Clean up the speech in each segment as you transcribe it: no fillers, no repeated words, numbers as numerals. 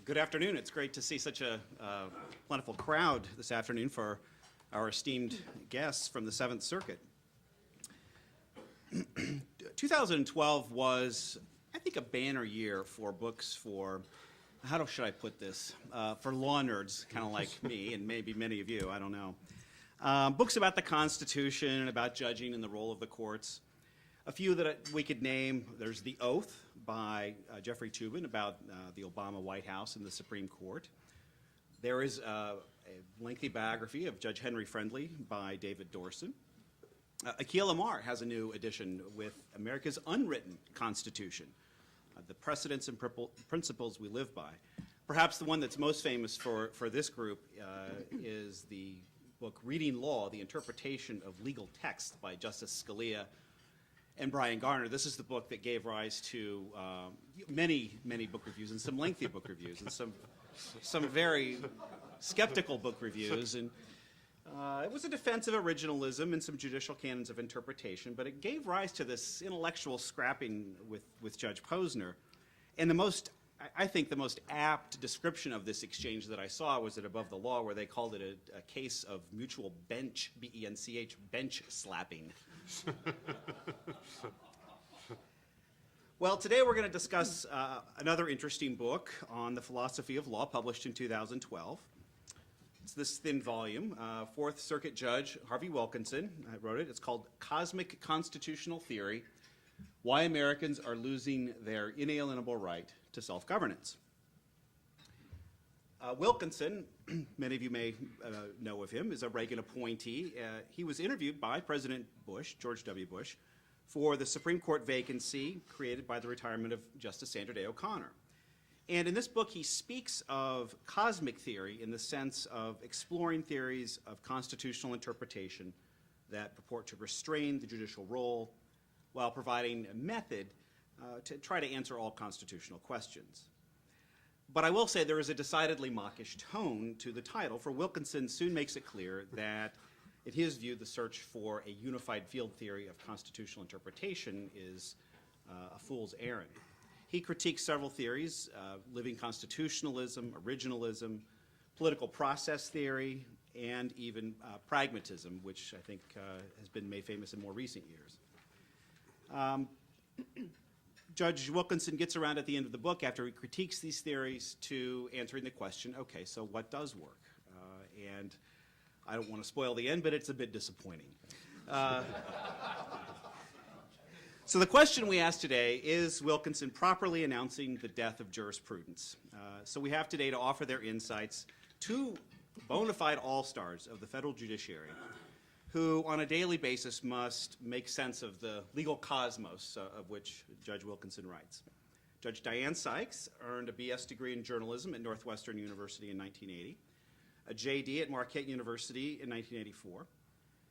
Good afternoon. It's great to see such a plentiful crowd this afternoon for our esteemed guests from the Seventh Circuit. 2012 was, I think, a banner year for books for, should I put this, for law nerds, kind of like me and maybe many of you, I don't know. Books about the Constitution and about judging and the role of the courts. A few that we could name, there's The Oath by Jeffrey Toobin about the Obama White House and the Supreme Court. There is a lengthy biography of Judge Henry Friendly by David Dorson. Akhil Amar has a new edition with America's Unwritten Constitution, the precedents and principles we live by. Perhaps the one that's most famous for this group is the book Reading Law, The Interpretation of Legal Text by Justice Scalia and Brian Garner. This is the book that gave rise to many book reviews and some lengthy book reviews and some very skeptical book reviews. And it was a defense of originalism and some judicial canons of interpretation, but it gave rise to this intellectual scrapping with Judge Posner. And I think the most apt description of this exchange that I saw was at Above the Law, where they called it a case of mutual bench, B-E-N-C-H, bench slapping. Well, today we're going to discuss another interesting book on the philosophy of law published in 2012. It's this thin volume. Fourth Circuit Judge Harvie Wilkinson wrote it. It's called Cosmic Constitutional Theory: Why Americans Are Losing Their Inalienable Right to Self-Governance. Wilkinson, many of you may know of him, is a Reagan appointee. He was interviewed by President Bush, George W. Bush, for the Supreme Court vacancy created by the retirement of Justice Sandra Day O'Connor. And in this book, he speaks of cosmic theory in the sense of exploring theories of constitutional interpretation that purport to restrain the judicial role while providing a method to try to answer all constitutional questions. But I will say there is a decidedly mawkish tone to the title, for Wilkinson soon makes it clear that, in his view, the search for a unified field theory of constitutional interpretation is a fool's errand. He critiques several theories: living constitutionalism, originalism, political process theory, and even pragmatism, which I think has been made famous in more recent years. Judge Wilkinson gets around at the end of the book, after he critiques these theories, to answering the question, okay, so what does work? And I don't want to spoil the end, but it's a bit disappointing. So the question we ask today, is Wilkinson properly announcing the death of jurisprudence? So we have today to offer their insights two bona fide all-stars of the federal judiciary, who on a daily basis must make sense of the legal cosmos of which Judge Wilkinson writes. Judge Diane Sykes earned a BS degree in journalism at Northwestern University in 1980, a JD at Marquette University in 1984.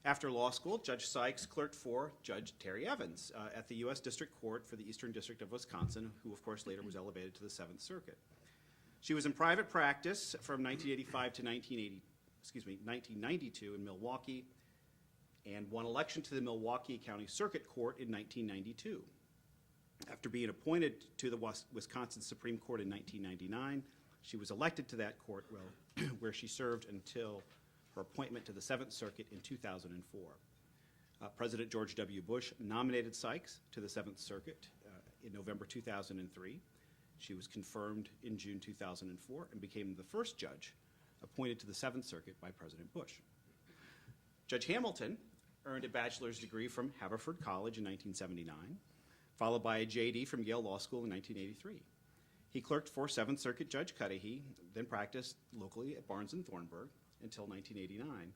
After law school, Judge Sykes clerked for Judge Terry Evans at the U.S. District Court for the Eastern District of Wisconsin, who of course later was elevated to the Seventh Circuit. She was in private practice from 1985 to 1992 in Milwaukee, and won election to the Milwaukee County Circuit Court in 1992. After being appointed to the Wisconsin Supreme Court in 1999, she was elected to that court, where she served until her appointment to the Seventh Circuit in 2004. President George W. Bush nominated Sykes to the Seventh Circuit in November 2003. She was confirmed in June 2004 and became the first judge appointed to the Seventh Circuit by President Bush. Judge Hamilton earned a bachelor's degree from Haverford College in 1979, followed by a JD from Yale Law School in 1983. He clerked for Seventh Circuit Judge Cudahy, then practiced locally at Barnes & Thornburg until 1989.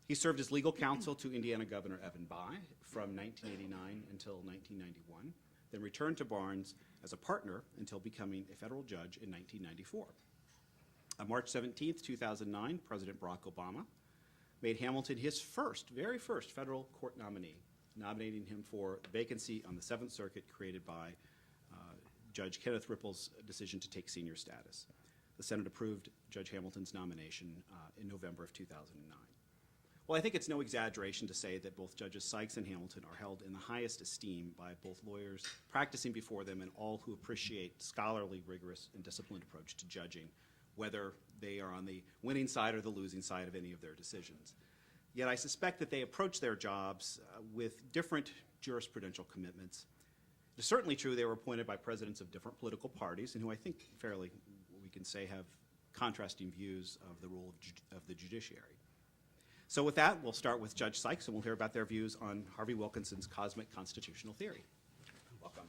He served as legal counsel to Indiana Governor Evan Bayh from 1989 until 1991, then returned to Barnes as a partner until becoming a federal judge in 1994. On March 17, 2009, President Barack Obama made Hamilton his very first federal court nominee, nominating him for the vacancy on the Seventh Circuit created by Judge Kenneth Ripple's decision to take senior status. The Senate approved Judge Hamilton's nomination in November of 2009. Well, I think it's no exaggeration to say that both Judges Sykes and Hamilton are held in the highest esteem by both lawyers practicing before them and all who appreciate scholarly, rigorous, and disciplined approach to judging, whether they are on the winning side or the losing side of any of their decisions. Yet I suspect that they approach their jobs with different jurisprudential commitments. It's certainly true they were appointed by presidents of different political parties and who I think fairly, we can say, have contrasting views of the role of the judiciary. So with that, we'll start with Judge Sykes, and we'll hear about their views on Harvie Wilkinson's cosmic constitutional theory. Welcome.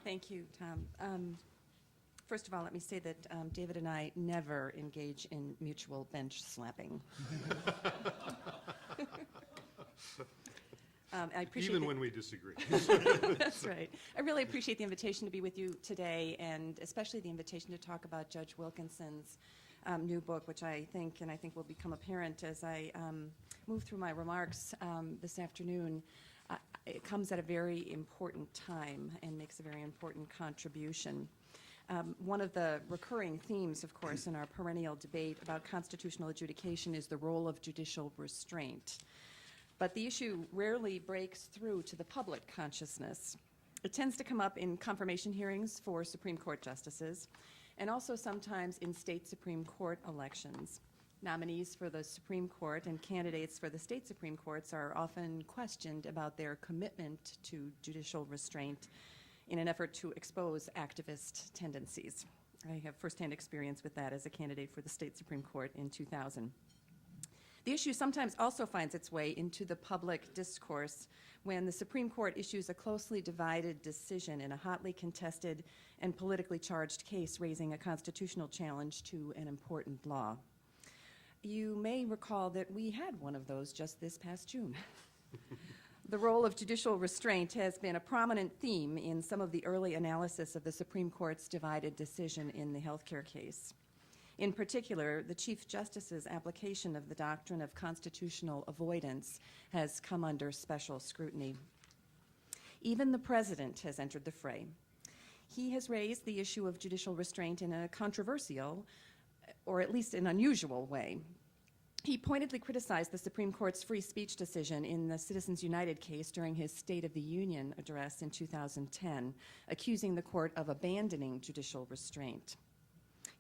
Thank you, Tom. First of all, let me say that David and I never engage in mutual bench slapping. I appreciate Even when we disagree. That's right. I really appreciate the invitation to be with you today, and especially the invitation to talk about Judge Wilkinson's new book, which I think will become apparent as I move through my remarks this afternoon. It comes at a very important time and makes a very important contribution. One of the recurring themes, of course, in our perennial debate about constitutional adjudication is the role of judicial restraint. But the issue rarely breaks through to the public consciousness. It tends to come up in confirmation hearings for Supreme Court justices, and also sometimes in state Supreme Court elections. Nominees for the Supreme Court and candidates for the state Supreme Courts are often questioned about their commitment to judicial restraint in an effort to expose activist tendencies. I have firsthand experience with that as a candidate for the state Supreme Court in 2000. The issue sometimes also finds its way into the public discourse when the Supreme Court issues a closely divided decision in a hotly contested and politically charged case raising a constitutional challenge to an important law. You may recall that we had one of those just this past June. The role of judicial restraint has been a prominent theme in some of the early analysis of the Supreme Court's divided decision in the healthcare case. In particular, the Chief Justice's application of the doctrine of constitutional avoidance has come under special scrutiny. Even the President has entered the fray. He has raised the issue of judicial restraint in a controversial, or at least an unusual way. He pointedly criticized the Supreme Court's free speech decision in the Citizens United case during his State of the Union address in 2010, accusing the court of abandoning judicial restraint.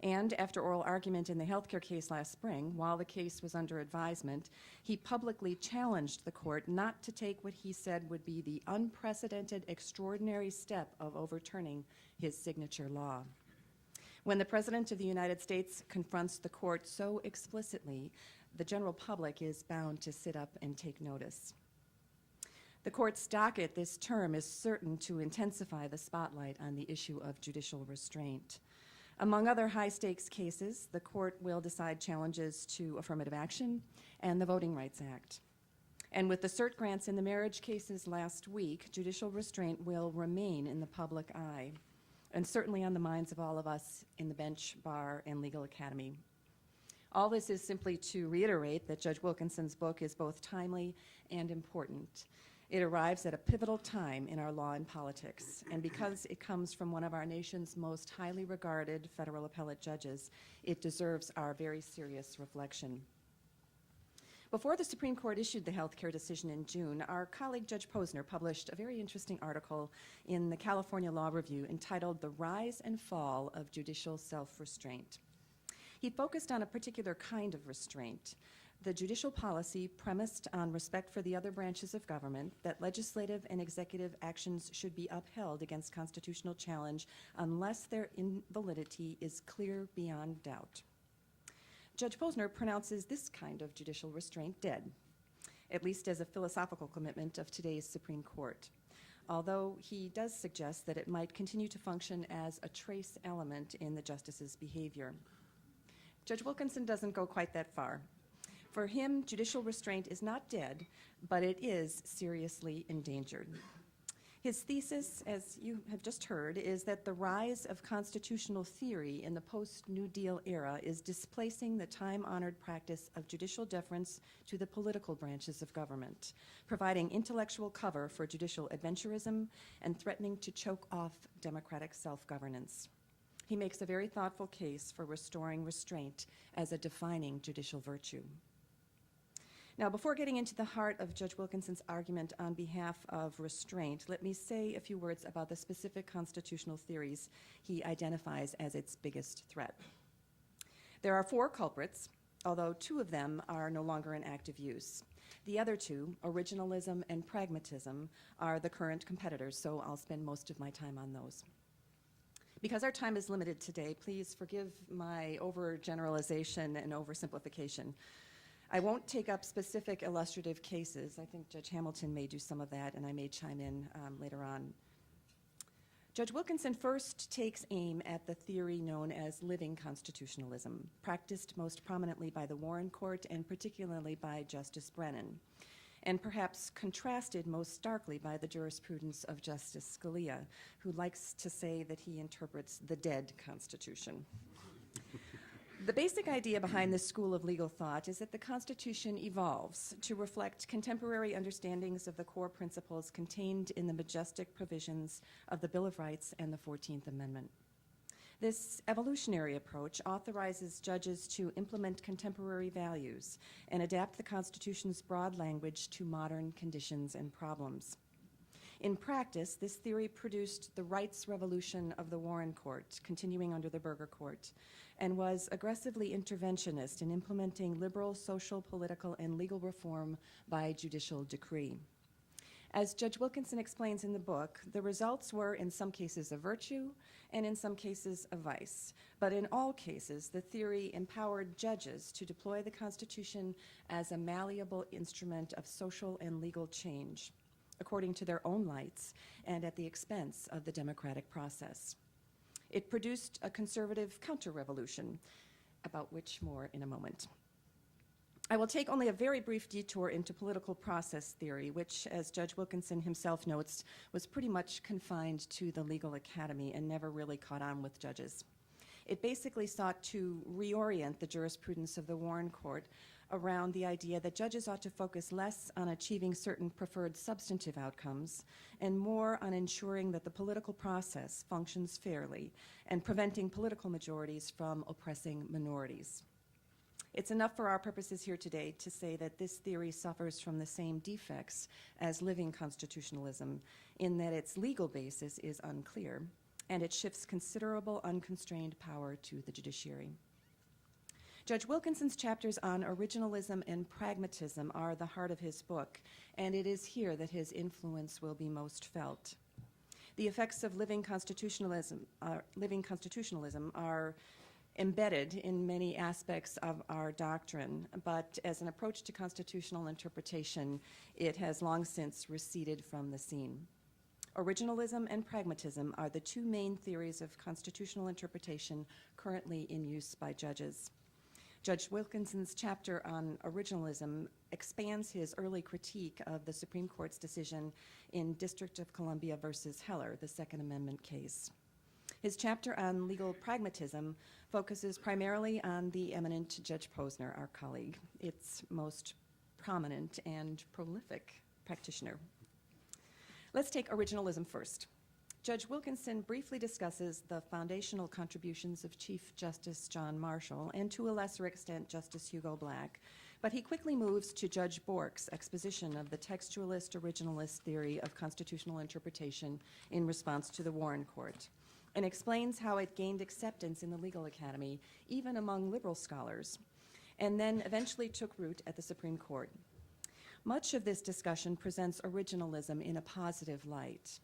And after oral argument in the healthcare case last spring, while the case was under advisement, he publicly challenged the court not to take what he said would be the unprecedented, extraordinary step of overturning his signature law. When the President of the United States confronts the court so explicitly, the general public is bound to sit up and take notice. The court's docket this term is certain to intensify the spotlight on the issue of judicial restraint. Among other high-stakes cases, the court will decide challenges to affirmative action and the Voting Rights Act. And with the cert grants in the marriage cases last week, judicial restraint will remain in the public eye, and certainly on the minds of all of us in the bench, bar, and legal academy. All this is simply to reiterate that Judge Wilkinson's book is both timely and important. It arrives at a pivotal time in our law and politics, and because it comes from one of our nation's most highly regarded federal appellate judges, it deserves our very serious reflection. Before the Supreme Court issued the healthcare decision in June, our colleague Judge Posner published a very interesting article in the California Law Review entitled "The Rise and Fall of Judicial Self-Restraint." He focused on a particular kind of restraint, the judicial policy premised on respect for the other branches of government, that legislative and executive actions should be upheld against constitutional challenge unless their invalidity is clear beyond doubt. Judge Posner pronounces this kind of judicial restraint dead, at least as a philosophical commitment of today's Supreme Court, although he does suggest that it might continue to function as a trace element in the justice's behavior. Judge Wilkinson doesn't go quite that far. For him, judicial restraint is not dead, but it is seriously endangered. His thesis, as you have just heard, is that the rise of constitutional theory in the post-New Deal era is displacing the time-honored practice of judicial deference to the political branches of government, providing intellectual cover for judicial adventurism and threatening to choke off democratic self-governance. He makes a very thoughtful case for restoring restraint as a defining judicial virtue. Now, before getting into the heart of Judge Wilkinson's argument on behalf of restraint, let me say a few words about the specific constitutional theories he identifies as its biggest threat. There are 4 culprits, although 2 of them are no longer in active use. The other 2, originalism and pragmatism, are the current competitors, so I'll spend most of my time on those. Because our time is limited today, please forgive my overgeneralization and oversimplification. I won't take up specific illustrative cases. I think Judge Hamilton may do some of that, and I may chime in later on. Judge Wilkinson first takes aim at the theory known as living constitutionalism, practiced most prominently by the Warren Court and particularly by Justice Brennan, and perhaps contrasted most starkly by the jurisprudence of Justice Scalia, who likes to say that he interprets the dead Constitution. The basic idea behind this school of legal thought is that the Constitution evolves to reflect contemporary understandings of the core principles contained in the majestic provisions of the Bill of Rights and the 14th Amendment. This evolutionary approach authorizes judges to implement contemporary values and adapt the Constitution's broad language to modern conditions and problems. In practice, this theory produced the rights revolution of the Warren Court, continuing under the Burger Court, and was aggressively interventionist in implementing liberal social, political, and legal reform by judicial decree. As Judge Wilkinson explains in the book, the results were in some cases a virtue and in some cases a vice. But in all cases, the theory empowered judges to deploy the Constitution as a malleable instrument of social and legal change, according to their own lights and at the expense of the democratic process. It produced a conservative counter-revolution, about which more in a moment. I will take only a very brief detour into political process theory, which, as Judge Wilkinson himself notes, was pretty much confined to the legal academy and never really caught on with judges. It basically sought to reorient the jurisprudence of the Warren Court around the idea that judges ought to focus less on achieving certain preferred substantive outcomes and more on ensuring that the political process functions fairly and preventing political majorities from oppressing minorities. It's enough for our purposes here today to say that this theory suffers from the same defects as living constitutionalism in that its legal basis is unclear and it shifts considerable unconstrained power to the judiciary. Judge Wilkinson's chapters on originalism and pragmatism are the heart of his book, and it is here that his influence will be most felt. The effects of living constitutionalism are embedded in many aspects of our doctrine, but as an approach to constitutional interpretation, it has long since receded from the scene. Originalism and pragmatism are the 2 main theories of constitutional interpretation currently in use by judges. Judge Wilkinson's chapter on originalism expands his early critique of the Supreme Court's decision in District of Columbia versus Heller, the Second Amendment case. His chapter on legal pragmatism focuses primarily on the eminent Judge Posner, our colleague, its most prominent and prolific practitioner. Let's take originalism first. Judge Wilkinson briefly discusses the foundational contributions of Chief Justice John Marshall and, to a lesser extent, Justice Hugo Black, but he quickly moves to Judge Bork's exposition of the textualist originalist theory of constitutional interpretation in response to the Warren Court, and explains how it gained acceptance in the legal academy, even among liberal scholars, and then eventually took root at the Supreme Court. Much of this discussion presents originalism in a positive light.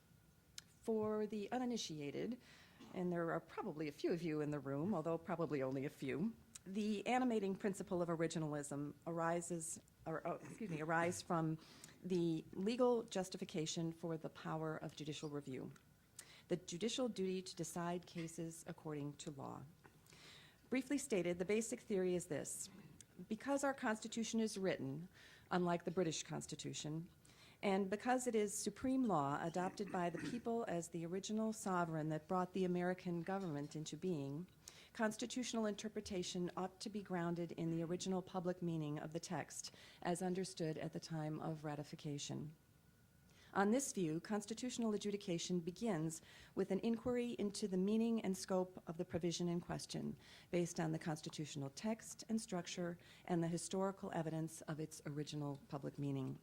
For the uninitiated, and there are probably a few of you in the room, although probably only a few, the animating principle of originalism arises from the legal justification for the power of judicial review, the judicial duty to decide cases according to law. Briefly stated, the basic theory is this: because our Constitution is written, unlike the British Constitution, and because it is supreme law adopted by the people as the original sovereign that brought the American government into being, constitutional interpretation ought to be grounded in the original public meaning of the text as understood at the time of ratification. On this view, constitutional adjudication begins with an inquiry into the meaning and scope of the provision in question, based on the constitutional text and structure and the historical evidence of its original public meaning.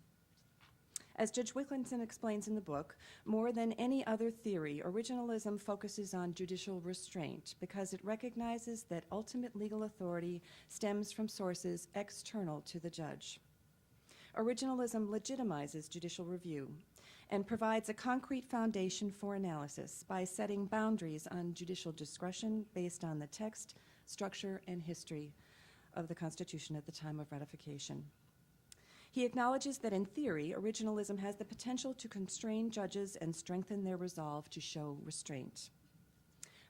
As Judge Wilkinson explains in the book, more than any other theory, originalism focuses on judicial restraint because it recognizes that ultimate legal authority stems from sources external to the judge. Originalism legitimizes judicial review and provides a concrete foundation for analysis by setting boundaries on judicial discretion based on the text, structure, and history of the Constitution at the time of ratification. He acknowledges that in theory, originalism has the potential to constrain judges and strengthen their resolve to show restraint.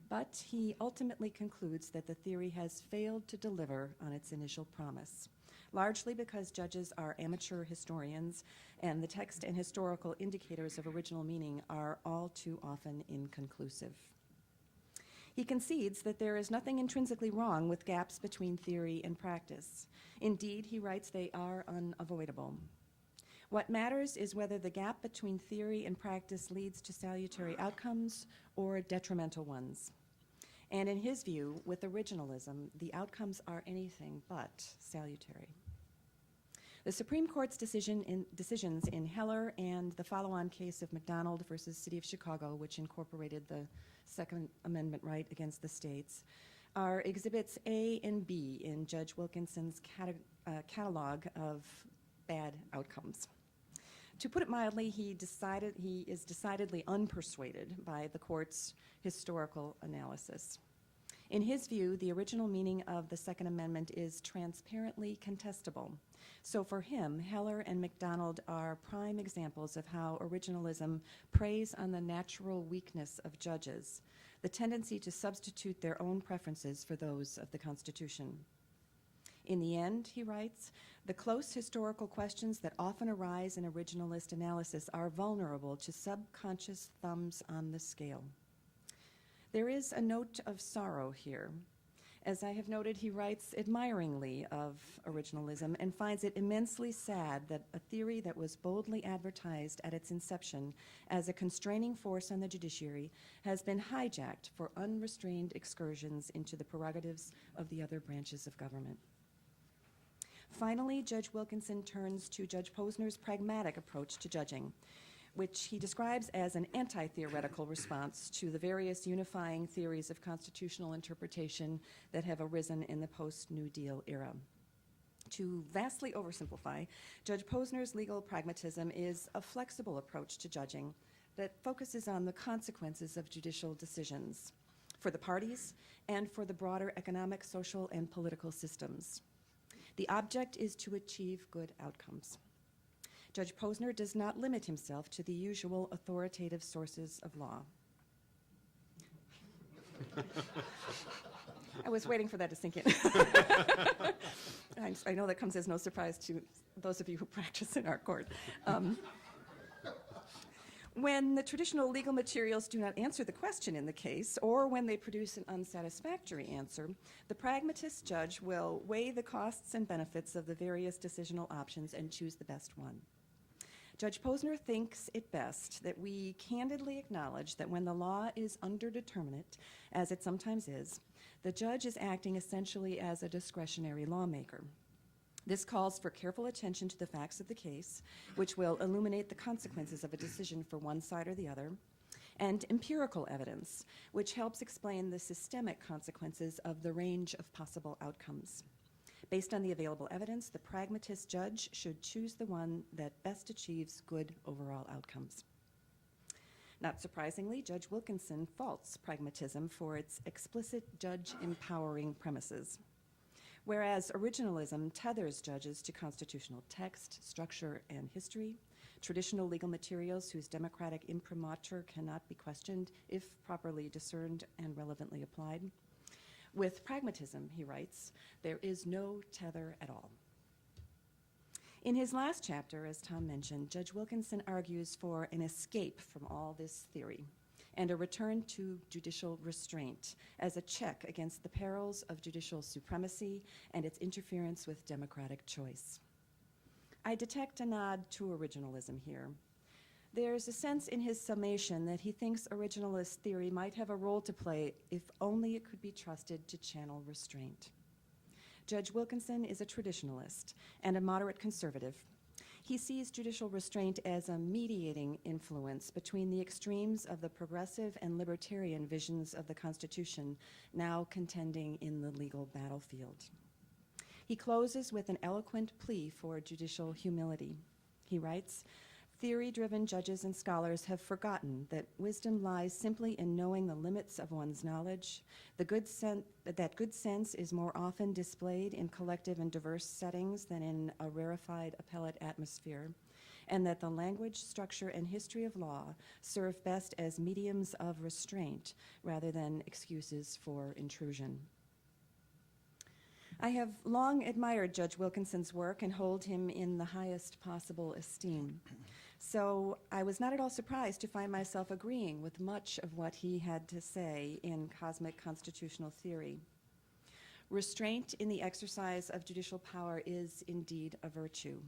But he ultimately concludes that the theory has failed to deliver on its initial promise, largely because judges are amateur historians and the text and historical indicators of original meaning are all too often inconclusive. He concedes that there is nothing intrinsically wrong with gaps between theory and practice. Indeed, he writes, they are unavoidable. What matters is whether the gap between theory and practice leads to salutary outcomes or detrimental ones. And in his view, with originalism, the outcomes are anything but salutary. The Supreme Court's decisions in Heller and the follow-on case of McDonald versus City of Chicago, which incorporated the Second Amendment right against the states, are exhibits A and B in Judge Wilkinson's catalog of bad outcomes. To put it mildly, he is decidedly unpersuaded by the court's historical analysis. In his view, the original meaning of the Second Amendment is transparently contestable. So for him, Heller and McDonald are prime examples of how originalism preys on the natural weakness of judges, the tendency to substitute their own preferences for those of the Constitution. In the end, he writes, the close historical questions that often arise in originalist analysis are vulnerable to subconscious thumbs on the scale. There is a note of sorrow here. As I have noted, he writes admiringly of originalism and finds it immensely sad that a theory that was boldly advertised at its inception as a constraining force on the judiciary has been hijacked for unrestrained excursions into the prerogatives of the other branches of government. Finally, Judge Wilkinson turns to Judge Posner's pragmatic approach to judging, which he describes as an anti-theoretical response to the various unifying theories of constitutional interpretation that have arisen in the post-New Deal era. To vastly oversimplify, Judge Posner's legal pragmatism is a flexible approach to judging that focuses on the consequences of judicial decisions for the parties and for the broader economic, social, and political systems. The object is to achieve good outcomes. Judge Posner does not limit himself to the usual authoritative sources of law. I was waiting for that to sink in. I know that comes as no surprise to those of you who practice in our court. When the traditional legal materials do not answer the question in the case, or when they produce an unsatisfactory answer, the pragmatist judge will weigh the costs and benefits of the various decisional options and choose the best one. Judge Posner thinks it best that we candidly acknowledge that when the law is underdeterminate, as it sometimes is, the judge is acting essentially as a discretionary lawmaker. This calls for careful attention to the facts of the case, which will illuminate the consequences of a decision for one side or the other, and empirical evidence, which helps explain the systemic consequences of the range of possible outcomes. Based on the available evidence, the pragmatist judge should choose the one that best achieves good overall outcomes. Not surprisingly, Judge Wilkinson faults pragmatism for its explicit judge-empowering premises. Whereas originalism tethers judges to constitutional text, structure, and history, traditional legal materials whose democratic imprimatur cannot be questioned if properly discerned and relevantly applied. With pragmatism, he writes, there is no tether at all. In his last chapter, as Tom mentioned, Judge Wilkinson argues for an escape from all this theory and a return to judicial restraint as a check against the perils of judicial supremacy and its interference with democratic choice. I detect a nod to originalism here. There's a sense in his summation that he thinks originalist theory might have a role to play if only it could be trusted to channel restraint. Judge Wilkinson is a traditionalist and a moderate conservative. He sees judicial restraint as a mediating influence between the extremes of the progressive and libertarian visions of the Constitution now contending in the legal battlefield. He closes with an eloquent plea for judicial humility. He writes, "Theory-driven judges and scholars have forgotten that wisdom lies simply in knowing the limits of one's knowledge, that good sense is more often displayed in collective and diverse settings than in a rarefied appellate atmosphere, and that the language, structure, and history of law serve best as mediums of restraint rather than excuses for intrusion." I have long admired Judge Wilkinson's work and hold him in the highest possible esteem. So I was not at all surprised to find myself agreeing with much of what he had to say in Cosmic Constitutional Theory. Restraint in the exercise of judicial power is indeed a virtue.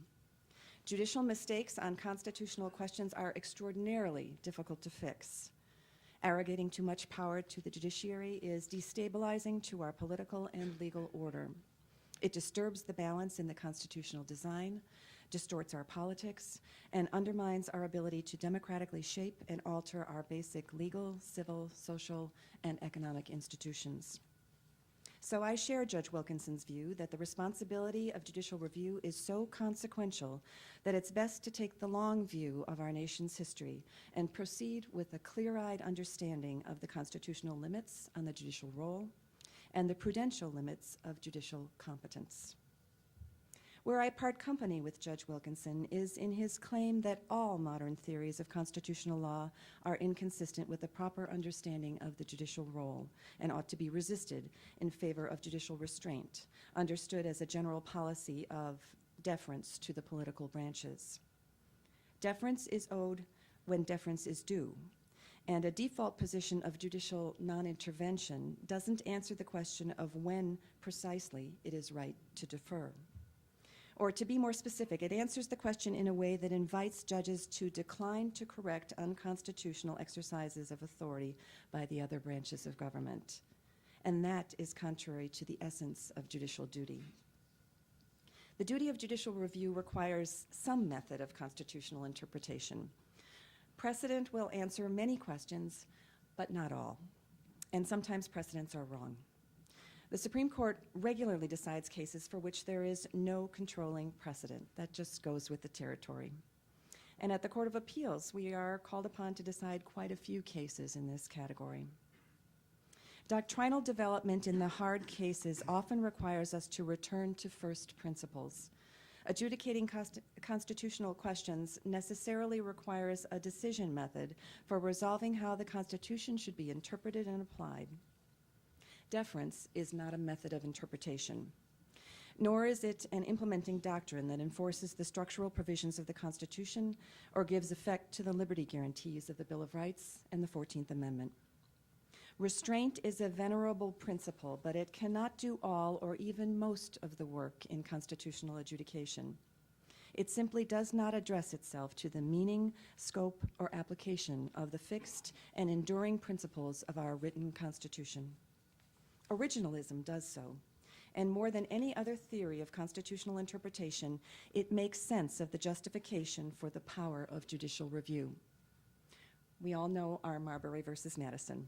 Judicial mistakes on constitutional questions are extraordinarily difficult to fix. Arrogating too much power to the judiciary is destabilizing to our political and legal order. It disturbs the balance in the constitutional design, distorts our politics, and undermines our ability to democratically shape and alter our basic legal, civil, social, and economic institutions. So I share Judge Wilkinson's view that the responsibility of judicial review is so consequential that it's best to take the long view of our nation's history and proceed with a clear-eyed understanding of the constitutional limits on the judicial role and the prudential limits of judicial competence. Where I part company with Judge Wilkinson is in his claim that all modern theories of constitutional law are inconsistent with the proper understanding of the judicial role and ought to be resisted in favor of judicial restraint, understood as a general policy of deference to the political branches. Deference is owed when deference is due, and a default position of judicial non-intervention doesn't answer the question of when precisely it is right to defer. Or to be more specific, it answers the question in a way that invites judges to decline to correct unconstitutional exercises of authority by the other branches of government. And that is contrary to the essence of judicial duty. The duty of judicial review requires some method of constitutional interpretation. Precedent will answer many questions, but not all. And sometimes precedents are wrong. The Supreme Court regularly decides cases for which there is no controlling precedent. That just goes with the territory. And at the Court of Appeals, we are called upon to decide quite a few cases in this category. Doctrinal development in the hard cases often requires us to return to first principles. Adjudicating constitutional questions necessarily requires a decision method for resolving how the Constitution should be interpreted and applied. Deference is not a method of interpretation, nor is it an implementing doctrine that enforces the structural provisions of the Constitution or gives effect to the liberty guarantees of the Bill of Rights and the 14th Amendment. Restraint is a venerable principle, but it cannot do all or even most of the work in constitutional adjudication. It simply does not address itself to the meaning, scope, or application of the fixed and enduring principles of our written Constitution. Originalism does so, and more than any other theory of constitutional interpretation, it makes sense of the justification for the power of judicial review. We all know our Marbury versus Madison.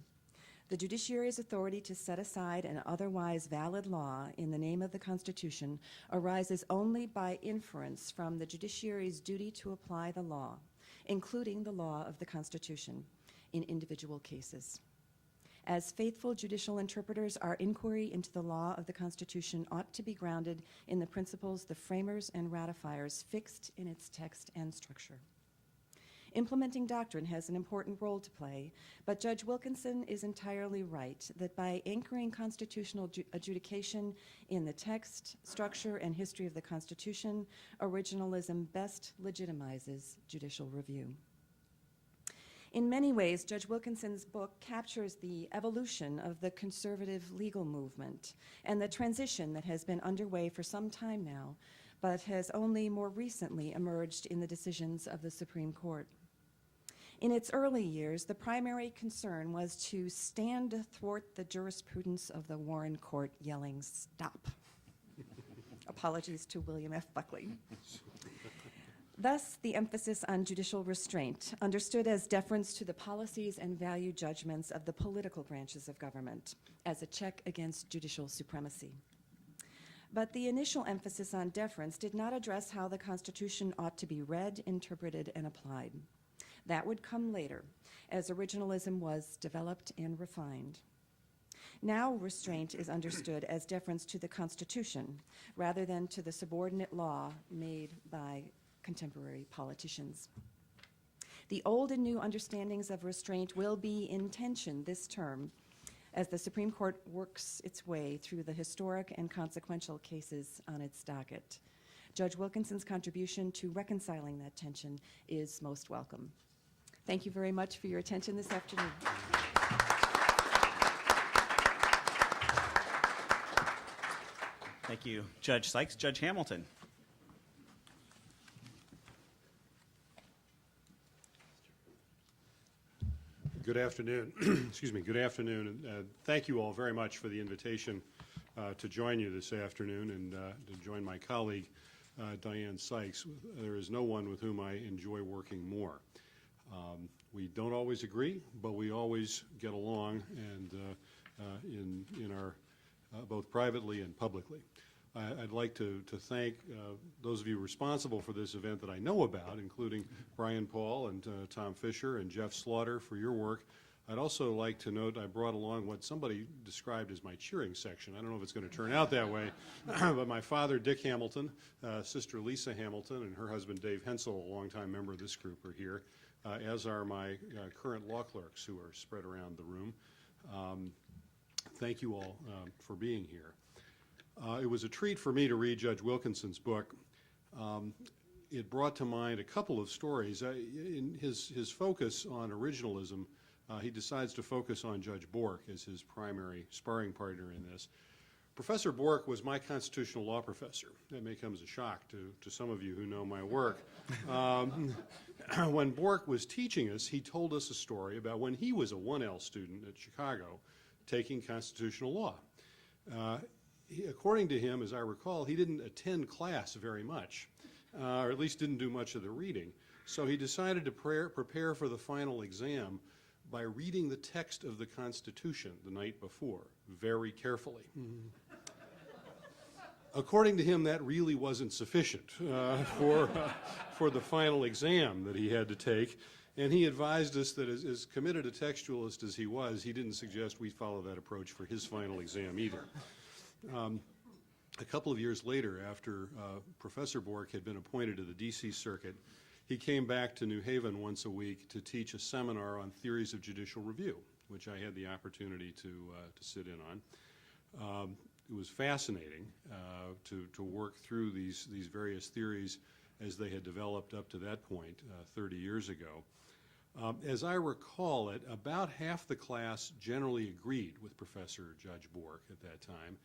The judiciary's authority to set aside an otherwise valid law in the name of the Constitution arises only by inference from the judiciary's duty to apply the law, including the law of the Constitution, in individual cases. As faithful judicial interpreters, our inquiry into the law of the Constitution ought to be grounded in the principles the framers and ratifiers fixed in its text and structure. Implementing doctrine has an important role to play, but Judge Wilkinson is entirely right that by anchoring constitutional adjudication in the text, structure, and history of the Constitution, originalism best legitimizes judicial review. In many ways, Judge Wilkinson's book captures the evolution of the conservative legal movement and the transition that has been underway for some time now, but has only more recently emerged in the decisions of the Supreme Court. In its early years, the primary concern was to stand athwart the jurisprudence of the Warren Court yelling, "Stop." Apologies to William F. Buckley. Thus, the emphasis on judicial restraint, understood as deference to the policies and value judgments of the political branches of government, as a check against judicial supremacy. But the initial emphasis on deference did not address how the Constitution ought to be read, interpreted, and applied. That would come later, as originalism was developed and refined. Now, restraint is understood as deference to the Constitution, rather than to the subordinate law made by contemporary politicians. The old and new understandings of restraint will be in tension this term as the Supreme Court works its way through the historic and consequential cases on its docket. Judge Wilkinson's contribution to reconciling that tension is most welcome. Thank you very much for your attention this afternoon. Thank you, Judge Sykes. Judge Hamilton. Good afternoon. Excuse me. Good afternoon. And thank you all very much for the invitation to join you this afternoon and to join my colleague, Diane Sykes. There is no one with whom I enjoy working more. We don't always agree, but we always get along, and in our both privately and publicly. I'd like to thank those of you responsible for this event that I know about, including Brian Paul and Tom Fisher and Jeff Slaughter for your work. I'd also like to note I brought along what somebody described as my cheering section. I don't know if it's going to turn out that way, but my father, Dick Hamilton, sister Lisa Hamilton, and her husband, Dave Hensel, a longtime member of this group, are here, as are my current law clerks who are spread around the room. Thank you all for being here. It was a treat for me to read Judge Wilkinson's book. It brought to mind a couple of stories. In his focus on originalism, he decides to focus on Judge Bork as his primary sparring partner in this. Professor Bork was my constitutional law professor. That may come as a shock to some of you who know my work. When Bork was teaching us, he told us a story about when he was a 1L student at Chicago taking constitutional law. According to him, as I recall, he didn't attend class very much, or at least didn't do much of the reading. So he decided to prepare for the final exam by reading the text of the Constitution the night before, very carefully. According to him, that really wasn't sufficient for the final exam that he had to take. And he advised us that as committed a textualist as he was, he didn't suggest we follow that approach for his final exam either. A couple of years later, after Professor Bork had been appointed to the D.C. Circuit, he came back to New Haven once a week to teach a seminar on theories of judicial review, which I had the opportunity to sit in on. It was fascinating to work through these various theories as they had developed up to that point 30 years ago. As I recall it, about half the class generally agreed with Professor Judge Bork at that time,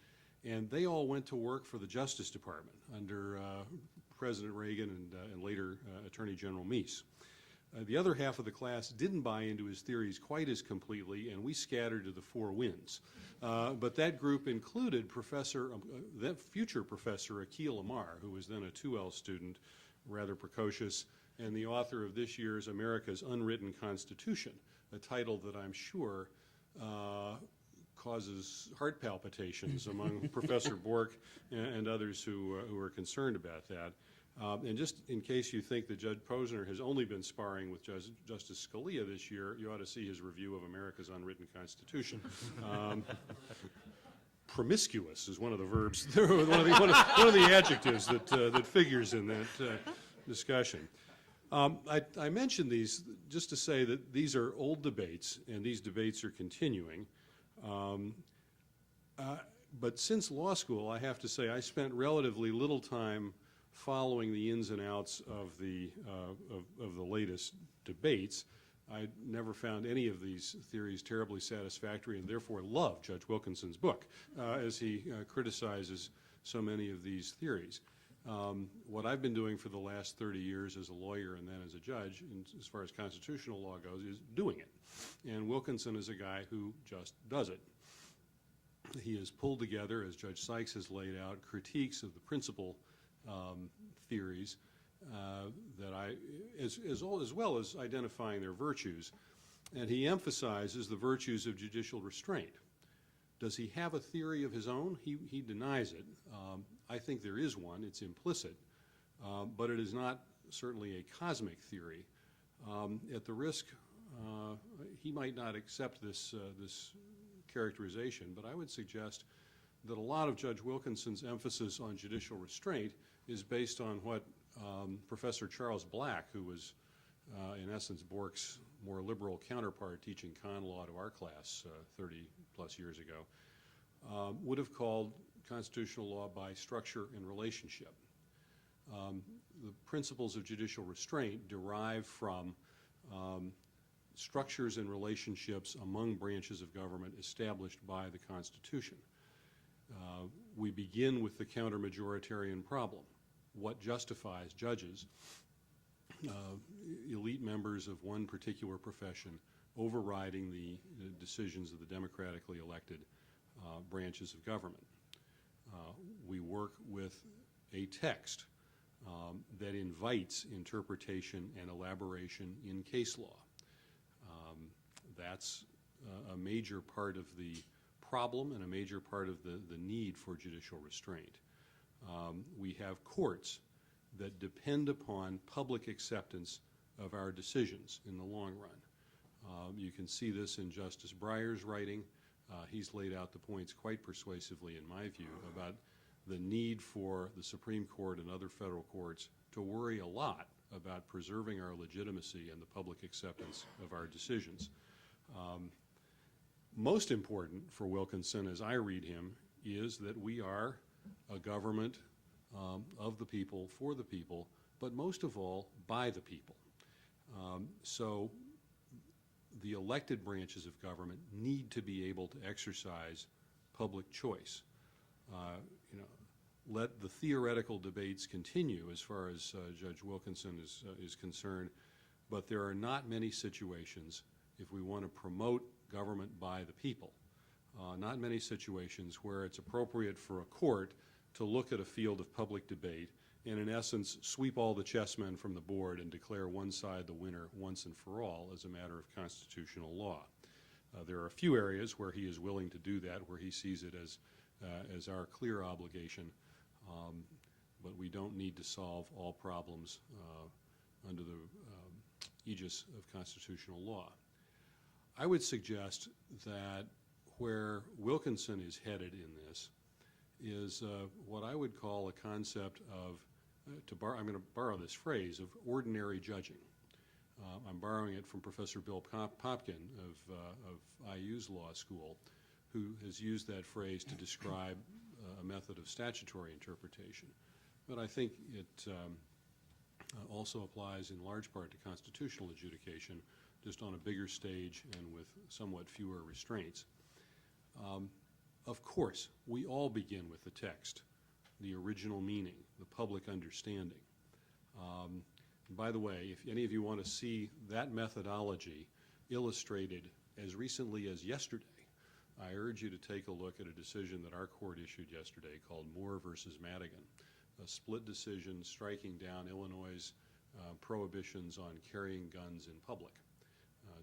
and they all went to work for the Justice Department under President Reagan and later Attorney General Meese. The other half of the class didn't buy into his theories quite as completely, and we scattered to the four winds. But that group included that future Professor Akil Amar, who was then a 2L student, rather precocious, and the author of this year's America's Unwritten Constitution, a title that I'm sure causes heart palpitations among Professor Bork and others who are concerned about that. And just in case you think that Judge Posner has only been sparring with Justice Scalia this year, you ought to see his review of America's Unwritten Constitution. Promiscuous is one of the verbs, one of the adjectives that figures in that discussion. I mention these just to say that these are old debates, and these debates are continuing. But since law school, I have to say I spent relatively little time following the ins and outs of the latest debates. I never found any of these theories terribly satisfactory, and therefore love Judge Wilkinson's book as he criticizes so many of these theories. What I've been doing for the last 30 years as a lawyer and then as a judge, as far as constitutional law goes, is doing it. And Wilkinson is a guy who just does it. He has pulled together, as Judge Sykes has laid out, critiques of the principal theories as well as identifying their virtues. And he emphasizes the virtues of judicial restraint. Does he have a theory of his own? He denies it. I think there is one. It's implicit. But it is not certainly a cosmic theory. At the risk, he might not accept this characterization, but I would suggest that a lot of Judge Wilkinson's emphasis on judicial restraint is based on what Professor Charles Black, who was in essence Bork's more liberal counterpart teaching con law to our class 30 plus years ago, would have called constitutional law by structure and relationship. The principles of judicial restraint derive from structures and relationships among branches of government established by the Constitution. We begin with the counter-majoritarian problem. What justifies judges, elite members of one particular profession, overriding the decisions of the democratically elected branches of government? We work with a text that invites interpretation and elaboration in case law. That's a major part of the problem and a major part of the need for judicial restraint. We have courts that depend upon public acceptance of our decisions in the long run. You can see this in Justice Breyer's writing. He's laid out the points quite persuasively, in my view, about the need for the Supreme Court and other federal courts to worry a lot about preserving our legitimacy and the public acceptance of our decisions. Most important for Wilkinson, as I read him, is that we are a government of the people, for the people, but most of all, by the people. So the elected branches of government need to be able to exercise public choice. Let the theoretical debates continue as far as Judge Wilkinson is concerned, but there are not many situations, if we want to promote government by the people, not many situations where it's appropriate for a court to look at a field of public debate and, in essence, sweep all the chessmen from the board and declare one side the winner once and for all as a matter of constitutional law. There are a few areas where he is willing to do that, where he sees it as our clear obligation, but we don't need to solve all problems under the aegis of constitutional law. I would suggest that where Wilkinson is headed in this is what I would call a concept of, I'm going to borrow this phrase, of ordinary judging. I'm borrowing it from Professor Bill Popkin of IU's law school, who has used that phrase to describe a method of statutory interpretation. But I think it also applies in large part to constitutional adjudication, just on a bigger stage and with somewhat fewer restraints. Of course, we all begin with the text, the original meaning, the public understanding. By the way, if any of you want to see that methodology illustrated as recently as yesterday, I urge you to take a look at a decision that our court issued yesterday called Moore versus Madigan, a split decision striking down Illinois' prohibitions on carrying guns in public.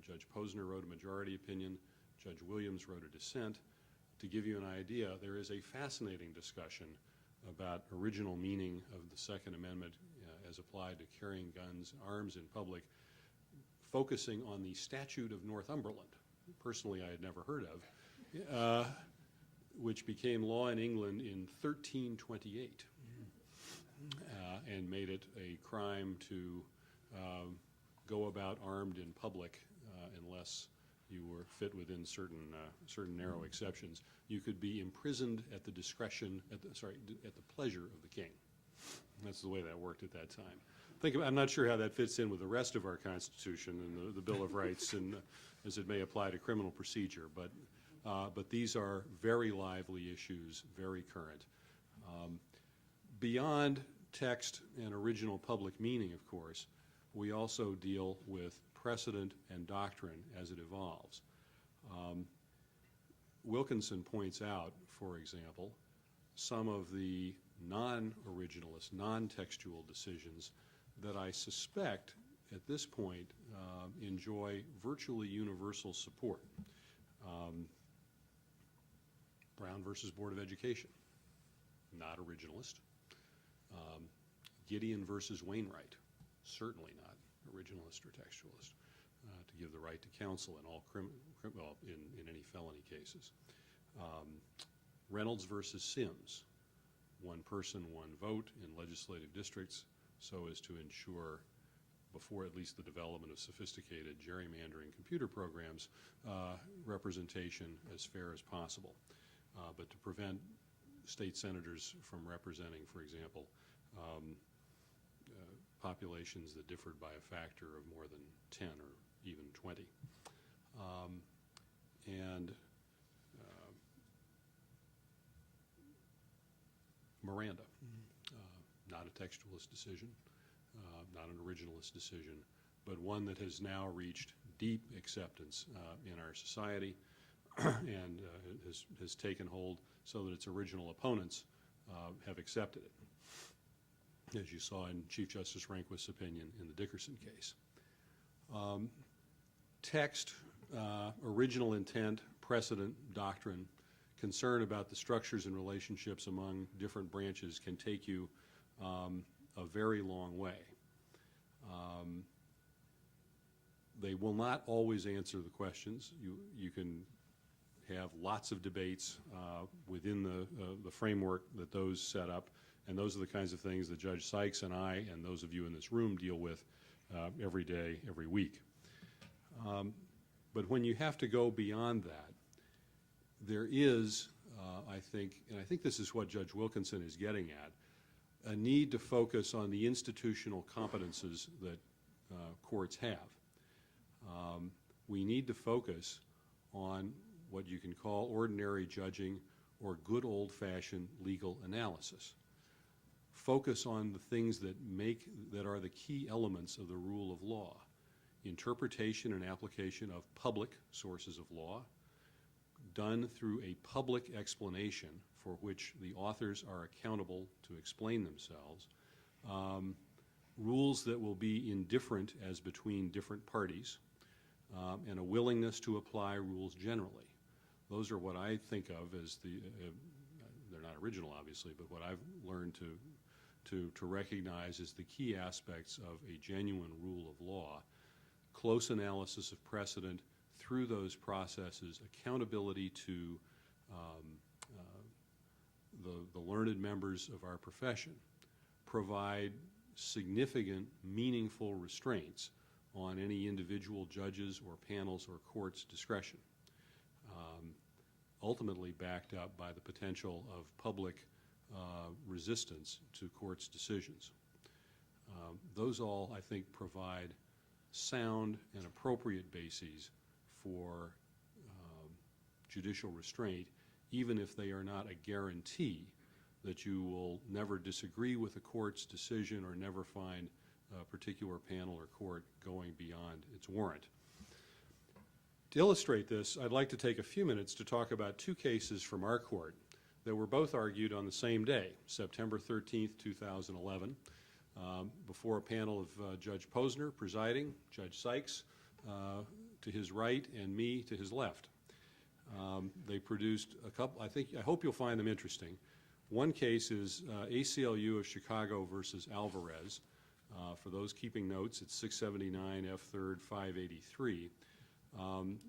Judge Posner wrote a majority opinion. Judge Williams wrote a dissent. To give you an idea, there is a fascinating discussion about original meaning of the Second Amendment as applied to carrying guns, arms in public, focusing on the Statute of Northumberland, personally I had never heard of, which became law in England in 1328 and made it a crime to go about armed in public unless you were fit within certain narrow exceptions. You could be imprisoned at the discretion, at the pleasure of the king. That's the way that worked at that time. I'm not sure how that fits in with the rest of our Constitution and the Bill of Rights, and as it may apply to criminal procedure. But these are very lively issues, very current. Beyond text and original public meaning, of course, we also deal with precedent and doctrine as it evolves. Wilkinson points out, for example, some of the non-originalist, non-textual decisions that I suspect at this point enjoy virtually universal support. Brown versus Board of Education, not originalist. Gideon versus Wainwright, certainly not originalist or textualist, to give the right to counsel in all in any felony cases. Reynolds versus Sims, one person, one vote in legislative districts, so as to ensure, before at least the development of sophisticated gerrymandering computer programs, representation as fair as possible. But to prevent state senators from representing, for example, populations that differed by a factor of more than 10 or even 20. Miranda, not a textualist decision, not an originalist decision, but one that has now reached deep acceptance in our society and has taken hold so that its original opponents have accepted it, as you saw in Chief Justice Rehnquist's opinion in the Dickerson case. Text, original intent, precedent, doctrine, concern about the structures and relationships among different branches can take you a very long way. They will not always answer the questions. You can have lots of debates within the framework that those set up, and those are the kinds of things that Judge Sykes and I and those of you in this room deal with every day, every week. But when you have to go beyond that, there is, I think this is what Judge Wilkinson is getting at, a need to focus on the institutional competences that courts have. We need to focus on what you can call ordinary judging or good old-fashioned legal analysis. Focus on the things that are the key elements of the rule of law: interpretation and application of public sources of law, done through a public explanation for which the authors are accountable to explain themselves, rules that will be indifferent as between different parties, and a willingness to apply rules generally. Those are what I think of as they're not original obviously, but what I've learned to recognize as the key aspects of a genuine rule of law: close analysis of precedent through those processes, accountability to the learned members of our profession, provide significant, meaningful restraints on any individual judges or panels or courts' discretion, ultimately backed up by the potential of public resistance to courts' decisions. Those all, I think, provide sound and appropriate bases for judicial restraint, even if they are not a guarantee that you will never disagree with a court's decision or never find a particular panel or court going beyond its warrant. To illustrate this, I'd like to take a few minutes to talk about two cases from our court that were both argued on the same day, September 13th, 2011, before a panel of Judge Posner presiding, Judge Sykes to his right, and me to his left. They produced a couple, I hope you'll find them interesting. One case is ACLU of Chicago versus Alvarez. For those keeping notes, it's 679 F. 3rd 583. An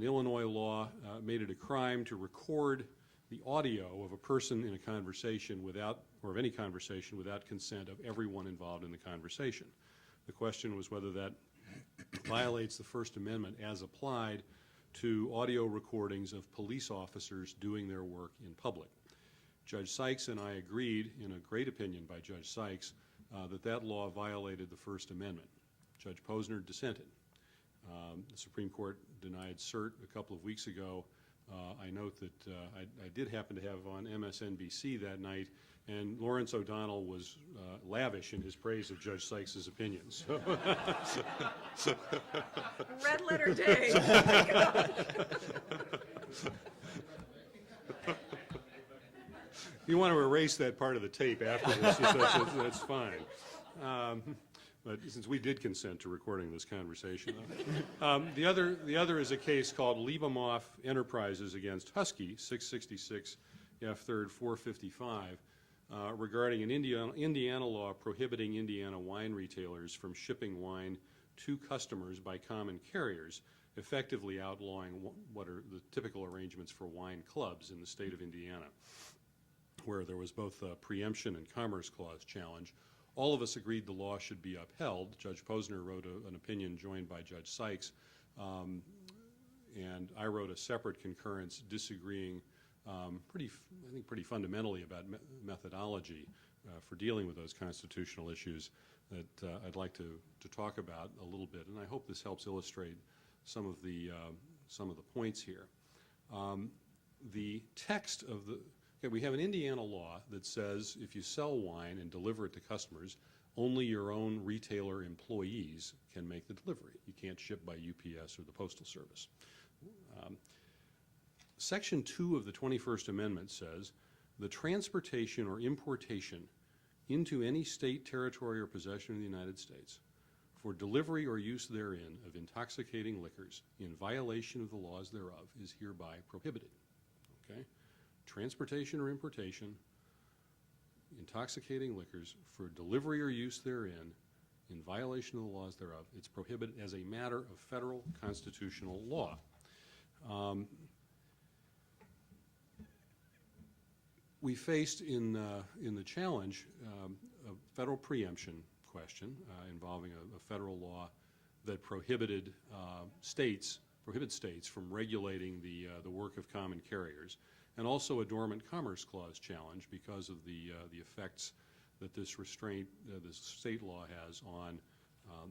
Illinois law made it a crime to record the audio of a person in a conversation without, or of any conversation, without consent of everyone involved in the conversation. The question was whether that violates the First Amendment as applied to audio recordings of police officers doing their work in public. Judge Sykes and I agreed, in a great opinion by Judge Sykes, that law violated the First Amendment. Judge Posner dissented. The Supreme Court denied cert a couple of weeks ago. I note that I did happen to have on MSNBC that night And Lawrence O'Donnell was lavish in his praise of Judge Sykes' opinions. Red letter day. You want to erase that part of the tape after this, that's fine. But since we did consent to recording this conversation. The other is a case called Liebemoff Enterprises against Husky, 666 F. 3rd 455, regarding an Indiana law prohibiting Indiana wine retailers from shipping wine to customers by common carriers, effectively outlawing what are the typical arrangements for wine clubs in the state of Indiana, where there was both a preemption and commerce clause challenge. All of us agreed the law should be upheld. Judge Posner wrote an opinion joined by Judge Sykes, and I wrote a separate concurrence disagreeing pretty fundamentally about methodology for dealing with those constitutional issues that I'd like to talk about a little bit, and I hope this helps illustrate some of the points here. The text of the we have an Indiana law that says if you sell wine and deliver it to customers, only your own retailer employees can make the delivery. You can't ship by UPS or the Postal Service. Section 2 of the 21st Amendment says the transportation or importation into any state, territory, or possession of the United States for delivery or use therein of intoxicating liquors in violation of the laws thereof is hereby prohibited. Okay? Transportation or importation, intoxicating liquors for delivery or use therein in violation of the laws thereof, it's prohibited as a matter of federal constitutional law. We faced in the challenge a federal preemption question involving a federal law that prohibited states from regulating the work of common carriers, and also a dormant commerce clause challenge because of the effects that this restraint, this state law has on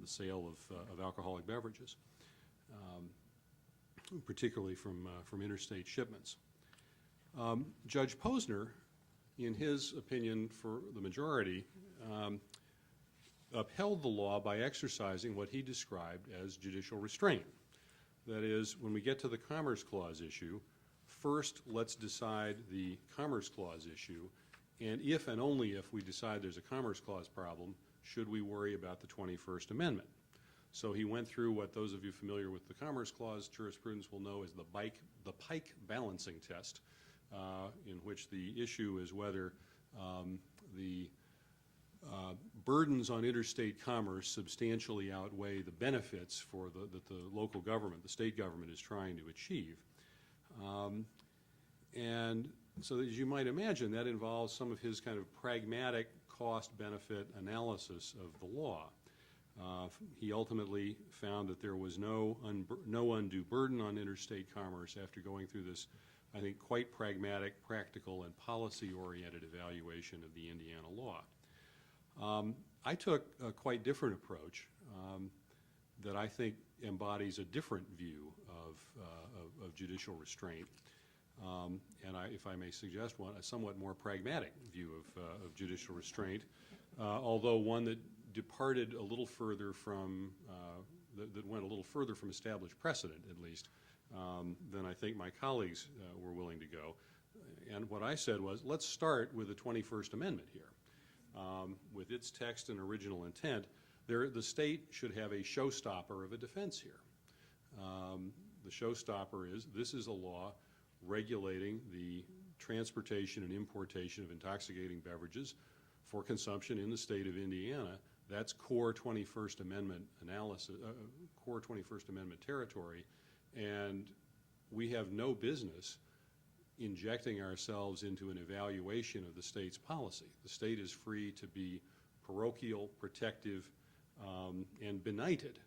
the sale of alcoholic beverages, particularly from interstate shipments. Judge Posner, in his opinion for the majority, upheld the law by exercising what he described as judicial restraint. That is, when we get to the Commerce Clause issue, first let's decide the Commerce Clause issue, and if and only if we decide there's a Commerce Clause problem, should we worry about the 21st Amendment. So he went through what those of you familiar with the Commerce Clause jurisprudence will know as the Pike balancing test, in which the issue is whether the burdens on interstate commerce substantially outweigh the benefits that the local government, the state government, is trying to achieve. And so as you might imagine, that involves some of his kind of pragmatic cost-benefit analysis of the law. He ultimately found that there was no undue burden on interstate commerce after going through this, I think, quite pragmatic, practical, and policy-oriented evaluation of the Indiana law. I took a quite different approach that I think embodies a different view of judicial restraint, and if I may suggest a somewhat more pragmatic view of judicial restraint, although one that departed a little further from, that went a little further from established precedent, at least, than I think my colleagues were willing to go. And what I said was, let's start with the 21st Amendment here. With its text and original intent, the state should have a showstopper of a defense here. The showstopper is, this is a law regulating the transportation and importation of intoxicating beverages for consumption in the state of Indiana. That's core 21st Amendment analysis, core 21st Amendment territory, and we have no business injecting ourselves into an evaluation of the state's policy. The state is free to be parochial, protective, and benighted,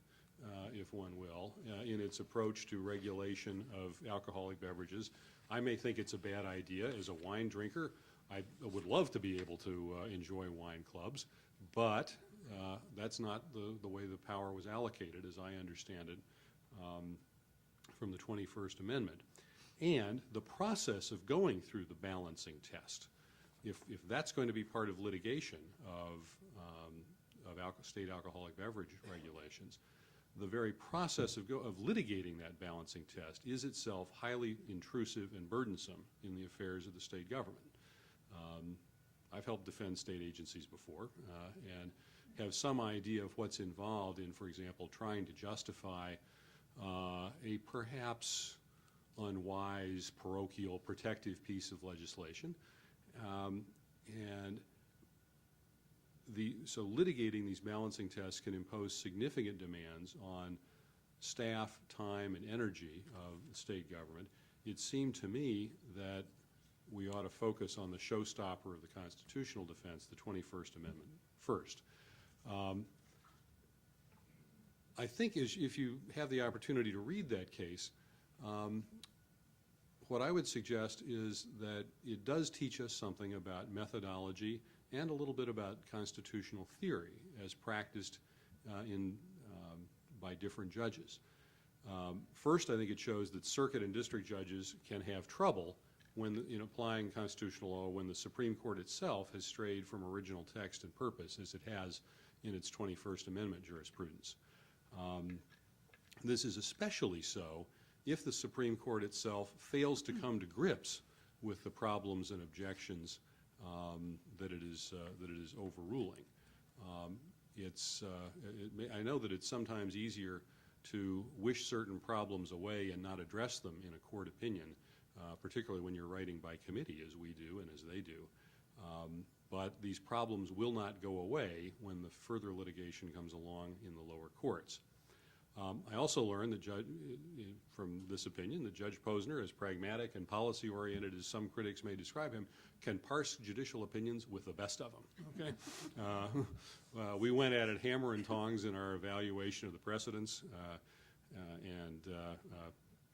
if one will, in its approach to regulation of alcoholic beverages. I may think it's a bad idea. As a wine drinker, I would love to be able to enjoy wine clubs, but that's not the way the power was allocated, as I understand it, from the 21st Amendment. And the process of going through the balancing test if that's going to be part of litigation of state alcoholic beverage regulations, the very process of litigating that balancing test is itself highly intrusive and burdensome in the affairs of the state government. I've helped defend state agencies before and have some idea of what's involved in, for example, trying to justify a perhaps unwise, parochial, protective piece of legislation. So litigating these balancing tests can impose significant demands on staff, time, and energy of the state government. It seemed to me that we ought to focus on the showstopper of the constitutional defense, the 21st Amendment, first. I think if you have the opportunity to read that case, what I would suggest is that it does teach us something about methodology and a little bit about constitutional theory as practiced by different judges. First, I think it shows that circuit and district judges can have trouble in applying constitutional law when the Supreme Court itself has strayed from original text and purpose, as it has in its 21st Amendment jurisprudence. This is especially so if the Supreme Court itself fails to come to grips with the problems and objections that it is overruling. I know that it's sometimes easier to wish certain problems away and not address them in a court opinion, particularly when you're writing by committee, as we do and as they do. But these problems will not go away when the further litigation comes along in the lower courts. I also learned from this opinion that Judge Posner, as pragmatic and policy-oriented as some critics may describe him, can parse judicial opinions with the best of them. Okay? We went at it hammer and tongs in our evaluation of the precedents and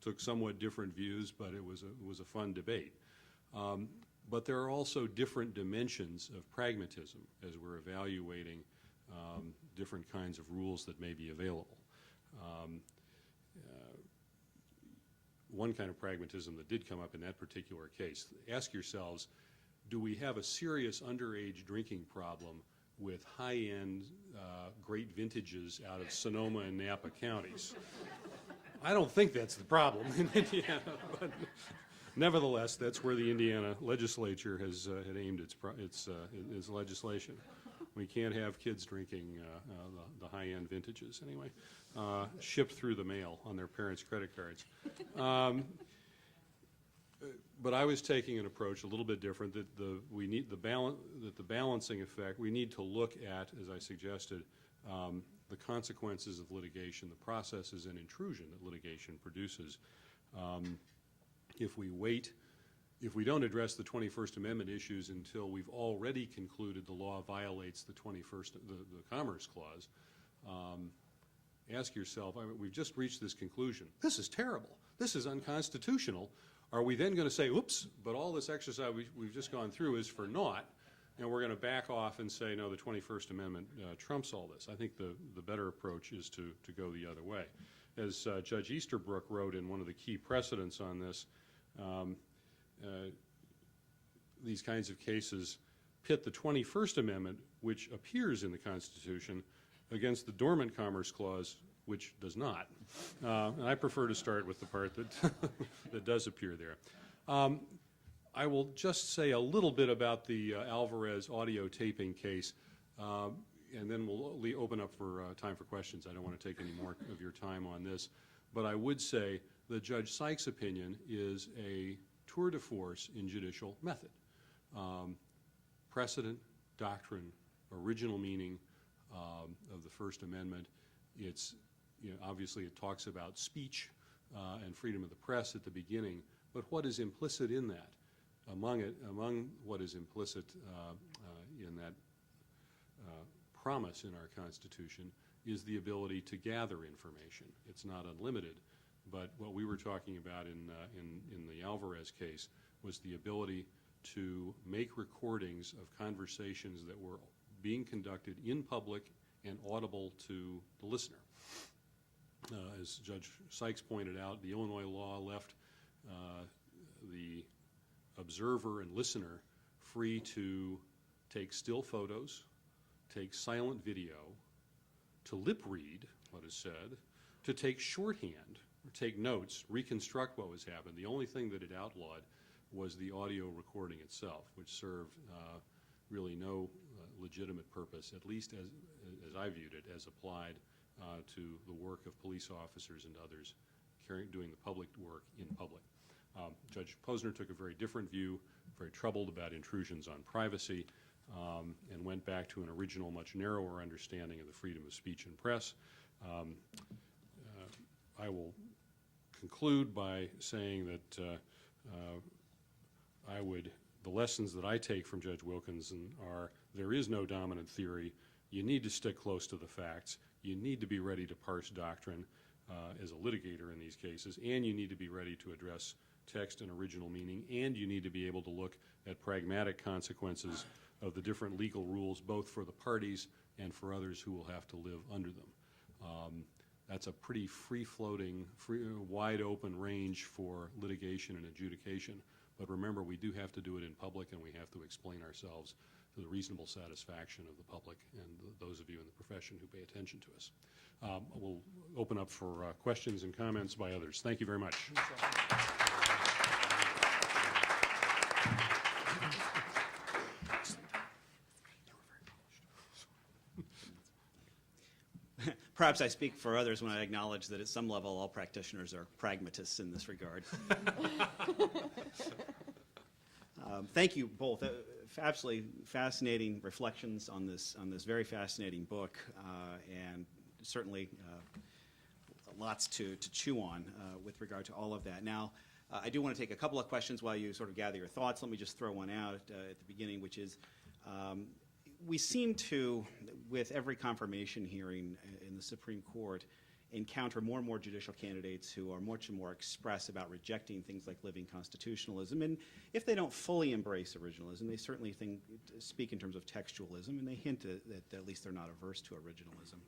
took somewhat different views, but it was a fun debate. But there are also different dimensions of pragmatism as we're evaluating different kinds of rules that may be available. One kind of pragmatism that did come up in that particular case, ask yourselves, do we have a serious underage drinking problem with high-end great vintages out of Sonoma and Napa counties? I don't think that's the problem in Indiana, but nevertheless, that's where the Indiana legislature had aimed its legislation. We can't have kids drinking the high-end vintages, anyway, shipped through the mail on their parents' credit cards. But I was taking an approach a little bit different, that the balancing effect, we need to look at, as I suggested, the consequences of litigation, the processes and intrusion that litigation produces. If we don't address the 21st Amendment issues until we've already concluded the law violates the Commerce Clause, ask yourself, we've just reached this conclusion. This is terrible. This is unconstitutional. Are we then going to say, oops, but all this exercise we've just gone through is for naught, and we're going to back off and say, no, the 21st Amendment trumps all this? I think the better approach is to go the other way. As Judge Easterbrook wrote in one of the key precedents on this, these kinds of cases pit the 21st Amendment, which appears in the Constitution, against the dormant Commerce Clause, which does not. And I prefer to start with the part that, that does appear there. I will just say a little bit about the Alvarez audio taping case, and then we'll open up for time for questions. I don't want to take any more of your time on this. But I would say that Judge Sykes' opinion is a tour de force in judicial method. Precedent, doctrine, original meaning of the First Amendment. It's, obviously it talks about speech and freedom of the press at the beginning, but what is implicit in that? Among what is implicit in that promise in our Constitution is the ability to gather information. It's not unlimited, but what we were talking about in the Alvarez case was the ability to make recordings of conversations that were being conducted in public and audible to the listener. As Judge Sykes pointed out, the Illinois law left the observer and listener free to take still photos, take silent video, to lip read what is said, to take shorthand, or take notes, reconstruct what was happened. The only thing that it outlawed was the audio recording itself, which served really no legitimate purpose, at least as I viewed it, as applied to the work of police officers and others doing the public work in public. Judge Posner took a very different view, very troubled about intrusions on privacy, and went back to an original, much narrower understanding of the freedom of speech and press. I will conclude by saying that the lessons that I take from Judge Wilkinson are there is no dominant theory. You need to stick close to the facts. You need to be ready to parse doctrine as a litigator in these cases, and you need to be ready to address text and original meaning, and you need to be able to look at pragmatic consequences of the different legal rules, both for the parties and for others who will have to live under them. That's a pretty free-floating, wide-open range for litigation and adjudication. But remember, we do have to do it in public, and we have to explain ourselves to the reasonable satisfaction of the public and those of you in the profession who pay attention to us. We'll open up for questions and comments by others. Thank you very much. Perhaps I speak for others when I acknowledge that at some level all practitioners are pragmatists in this regard. Thank you both. Absolutely fascinating reflections on this very fascinating book, and certainly lots to chew on with regard to all of that. Now, I do want to take a couple of questions while you sort of gather your thoughts. Let me just throw one out at the beginning, which is we seem to, with every confirmation hearing in the Supreme Court, encounter more and more judicial candidates who are much more express about rejecting things like living constitutionalism. And if they don't fully embrace originalism, they certainly speak in terms of textualism, and they hint that at least they're not averse to originalism.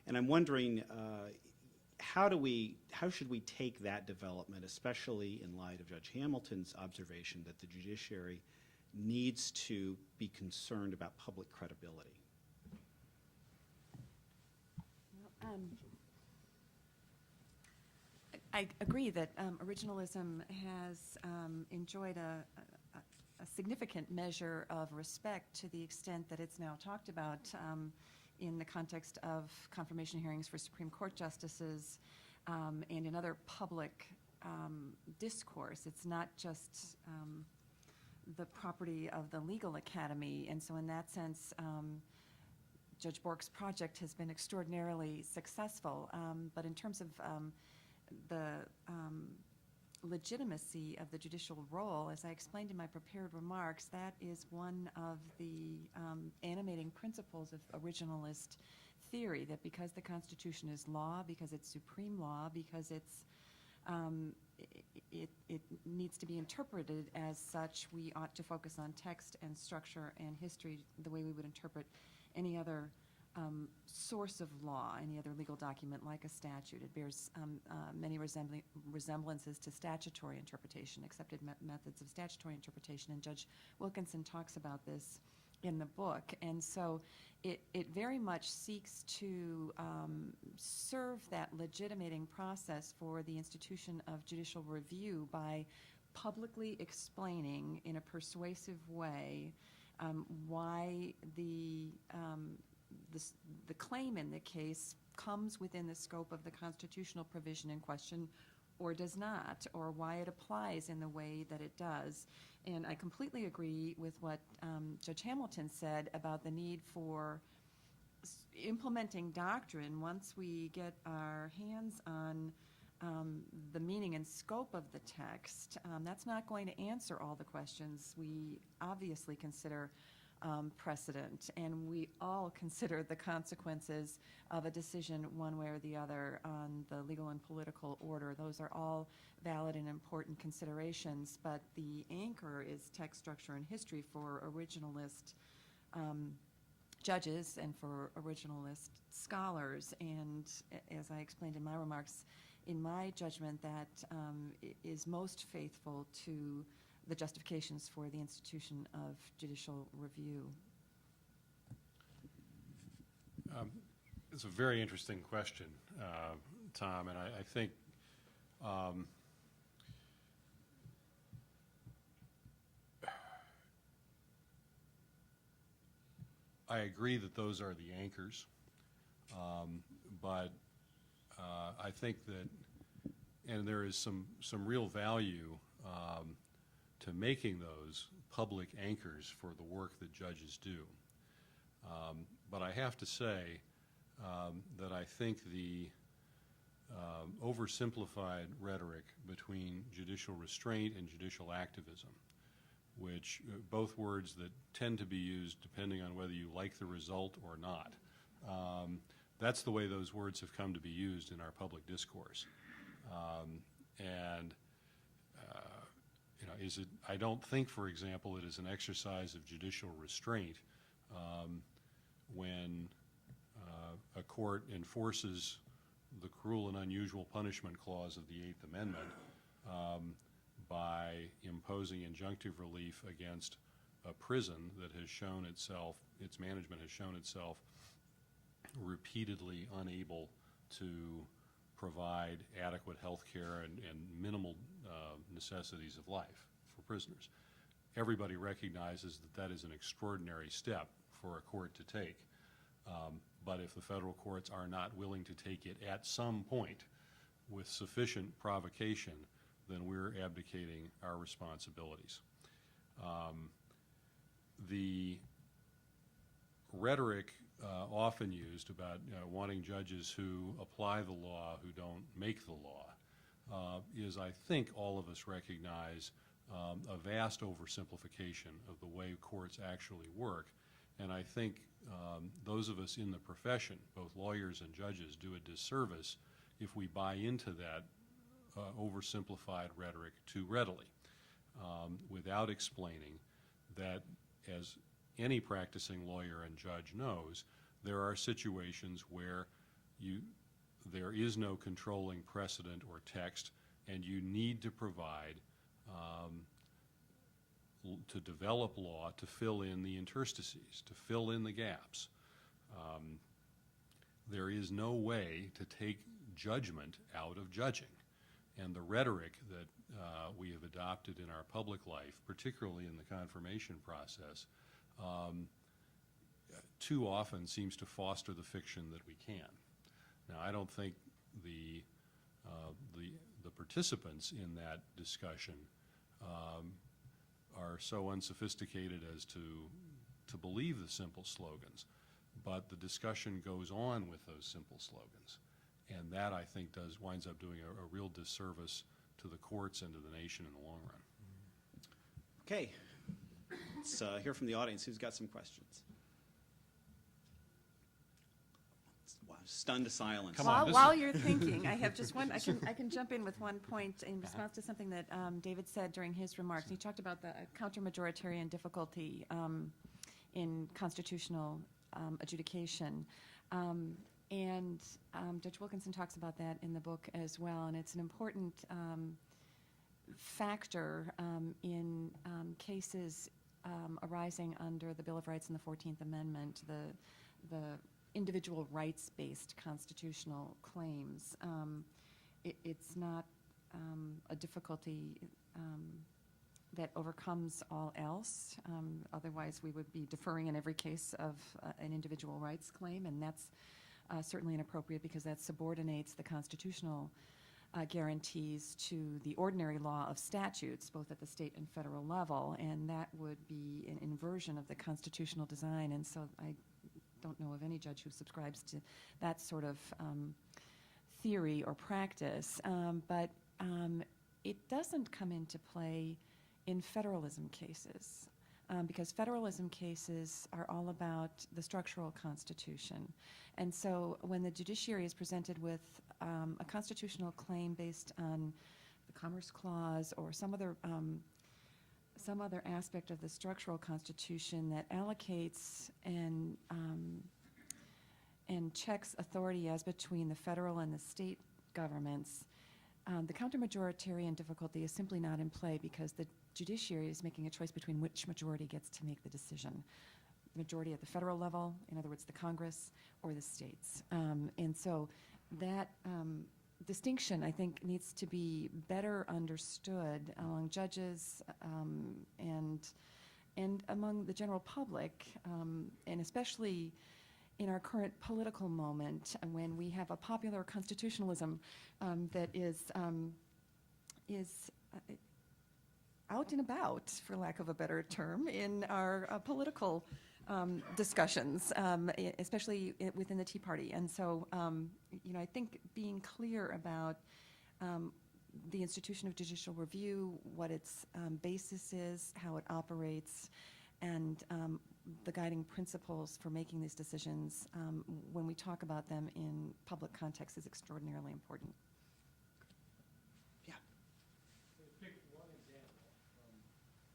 And I'm wondering, how should we take that development, especially in light of Judge Hamilton's observation that the judiciary needs to be concerned about public credibility? I agree that originalism has enjoyed a significant measure of respect to the extent that it's now talked about in the context of confirmation hearings for Supreme Court justices and in other public discourse. It's not just the property of the legal academy, and so in that sense, Judge Bork's project has been extraordinarily successful, but in terms of the legitimacy of the judicial role, as I explained in my prepared remarks, that is one of the animating principles of originalist theory, that because the Constitution is law, because it's supreme law, because it's it needs to be interpreted as such, we ought to focus on text and structure and history the way we would interpret any other source of law, any other legal document like a statute. It bears many resemblances to statutory interpretation, accepted methods of statutory interpretation, and Judge Wilkinson talks about this in the book. And so it very much seeks to serve that legitimating process for the institution of judicial review by publicly explaining in a persuasive way why the claim in the case comes within the scope of the constitutional provision in question or does not, or why it applies in the way that it does. And I completely agree with what Judge Hamilton said about the need for implementing doctrine once we get our hands on the meaning and scope of the text. That's not going to answer all the questions. We obviously consider precedent, and we all consider the consequences of a decision one way or the other on the legal and political order. Those are all valid and important considerations, but the anchor is text, structure, and history for originalist judges and for originalist scholars. And as I explained in my remarks, in my judgment, that is most faithful to the justifications for the institution of judicial review? It's a very interesting question, Tom, and I think I agree that those are the anchors, but I think that, and there is some real value to making those public anchors for the work that judges do. But I have to say that I think the oversimplified rhetoric between judicial restraint and judicial activism, which both words that tend to be used depending on whether you like the result or not, that's the way those words have come to be used in our public discourse. I don't think, for example, it is an exercise of judicial restraint when a court enforces the cruel and unusual punishment clause of the Eighth Amendment by imposing injunctive relief against a prison that has shown itself, its management has shown itself repeatedly unable to provide adequate health care and minimal necessities of life for prisoners. Everybody recognizes that that is an extraordinary step for a court to take. But if the federal courts are not willing to take it at some point with sufficient provocation, then we're abdicating our responsibilities. The rhetoric often used about wanting judges who apply the law, who don't make the law, is, I think, all of us recognize a vast oversimplification of the way courts actually work. And I think those of us in the profession, both lawyers and judges, do a disservice if we buy into that oversimplified rhetoric too readily, without explaining that, as any practicing lawyer and judge knows, there are situations where there is no controlling precedent or text, and you need to provide to develop law to fill in the interstices, to fill in the gaps. There is no way to take judgment out of judging. And the rhetoric that we have adopted in our public life, particularly in the confirmation process, too often seems to foster the fiction that we can. Now, I don't think the participants in that discussion are so unsophisticated as to believe the simple slogans, but the discussion goes on with those simple slogans, and that, I think, winds up doing a real disservice to the courts and to the nation in the long run. Okay, let's hear from the audience. Who's got some questions? Wow, stunned to silence. While you're thinking, I have just one. I can jump in with one point in response to something that David said during his remarks. He talked about the counter-majoritarian difficulty in constitutional adjudication. And Judge Wilkinson talks about that in the book as well, and it's an important factor in cases arising under the Bill of Rights and the 14th Amendment, the individual rights-based constitutional claims. It's not a difficulty that overcomes all else. Otherwise, we would be deferring in every case of an individual rights claim, and that's certainly inappropriate because that subordinates the constitutional guarantees to the ordinary law of statutes, both at the state and federal level, and that would be an inversion of the constitutional design. And so I don't know of any judge who subscribes to that sort of theory or practice, but it doesn't come into play in federalism cases. Because federalism cases are all about the structural constitution. And so when the judiciary is presented with a constitutional claim based on the Commerce Clause or some other aspect of the structural constitution that allocates and checks authority as between the federal and the state governments, the counter-majoritarian difficulty is simply not in play because the judiciary is making a choice between which majority gets to make the decision. Majority at the federal level, in other words, the Congress, or the states. And so that distinction, I think, needs to be better understood among judges and among the general public, and especially in our current political moment when we have a popular constitutionalism that is out and about, for lack of a better term, in our political discussions, especially within the Tea Party. And so, I think being clear about the institution of judicial review, what its basis is, how it operates, and the guiding principles for making these decisions when we talk about them in public context is extraordinarily important. Yeah. So pick one example from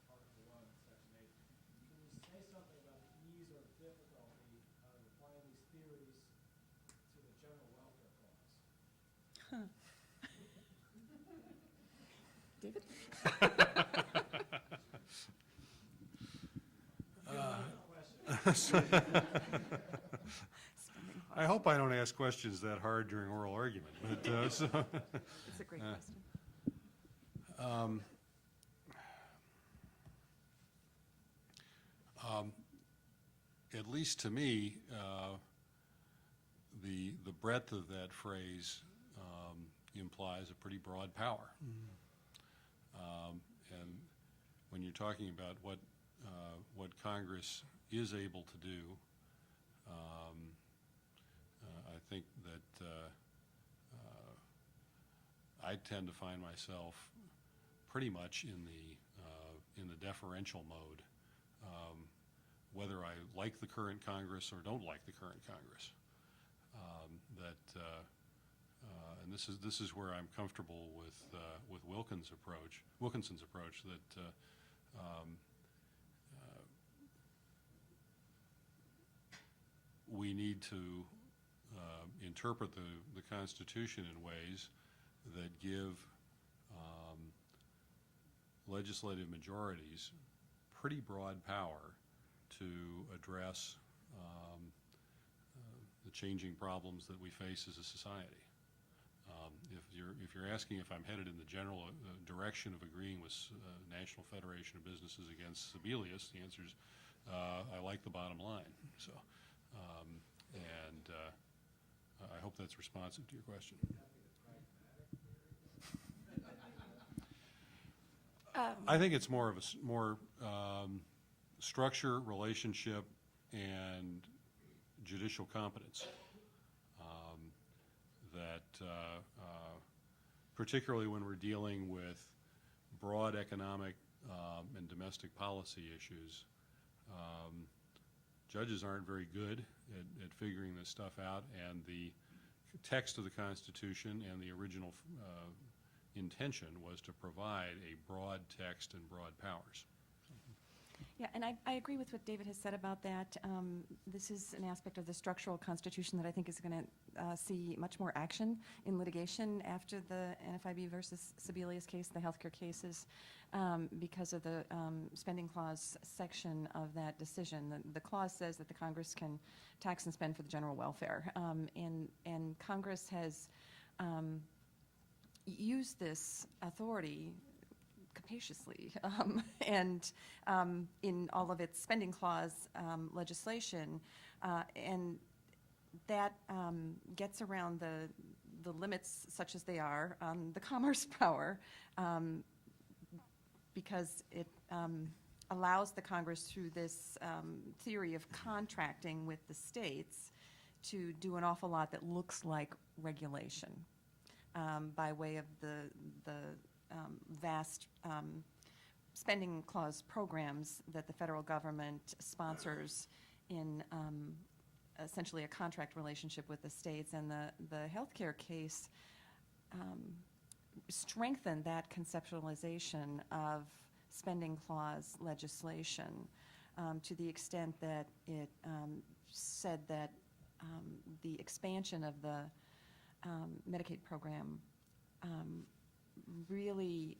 Article 1, Section 8. Can you say something about the ease or difficulty of applying these theories to the general welfare clause? David? I hope I don't ask questions that hard during oral argument, but so. It's a great question. At least to me, the breadth of that phrase implies a pretty broad power. And when you're talking about what Congress is able to do, I think that I tend to find myself pretty much in the deferential mode, whether I like the current Congress or don't like the current Congress. And this is where I'm comfortable with Wilkinson's approach that we need to interpret the Constitution in ways that give legislative majorities pretty broad power to address the changing problems that we face as a society. If you're asking if I'm headed in the general direction of agreeing with National Federation of Businesses against Sebelius, the answer is I like the bottom line. So, I hope that's responsive to your question. I think it's more of a structure, relationship, and judicial competence that particularly when we're dealing with broad economic and domestic policy issues, judges aren't very good at figuring this stuff out, and the text of the Constitution and the original intention was to provide a broad text and broad powers. Yeah, and I agree with what David has said about that. This is an aspect of the structural Constitution that I think is going to see much more action in litigation after the NFIB versus Sebelius case, the healthcare cases, because of the spending clause section of that decision. The clause says that the Congress can tax and spend for the general welfare, and Congress has used this authority capaciously, and in all of its spending clause legislation, and that gets around the limits, such as they are, on the commerce power, because it allows the Congress, through this theory of contracting with the states, to do an awful lot that looks like regulation by way of the vast spending clause programs that the federal government sponsors in essentially a contract relationship with the states. And the healthcare case strengthened that conceptualization of spending clause legislation to the extent that it said that the expansion of the Medicaid program really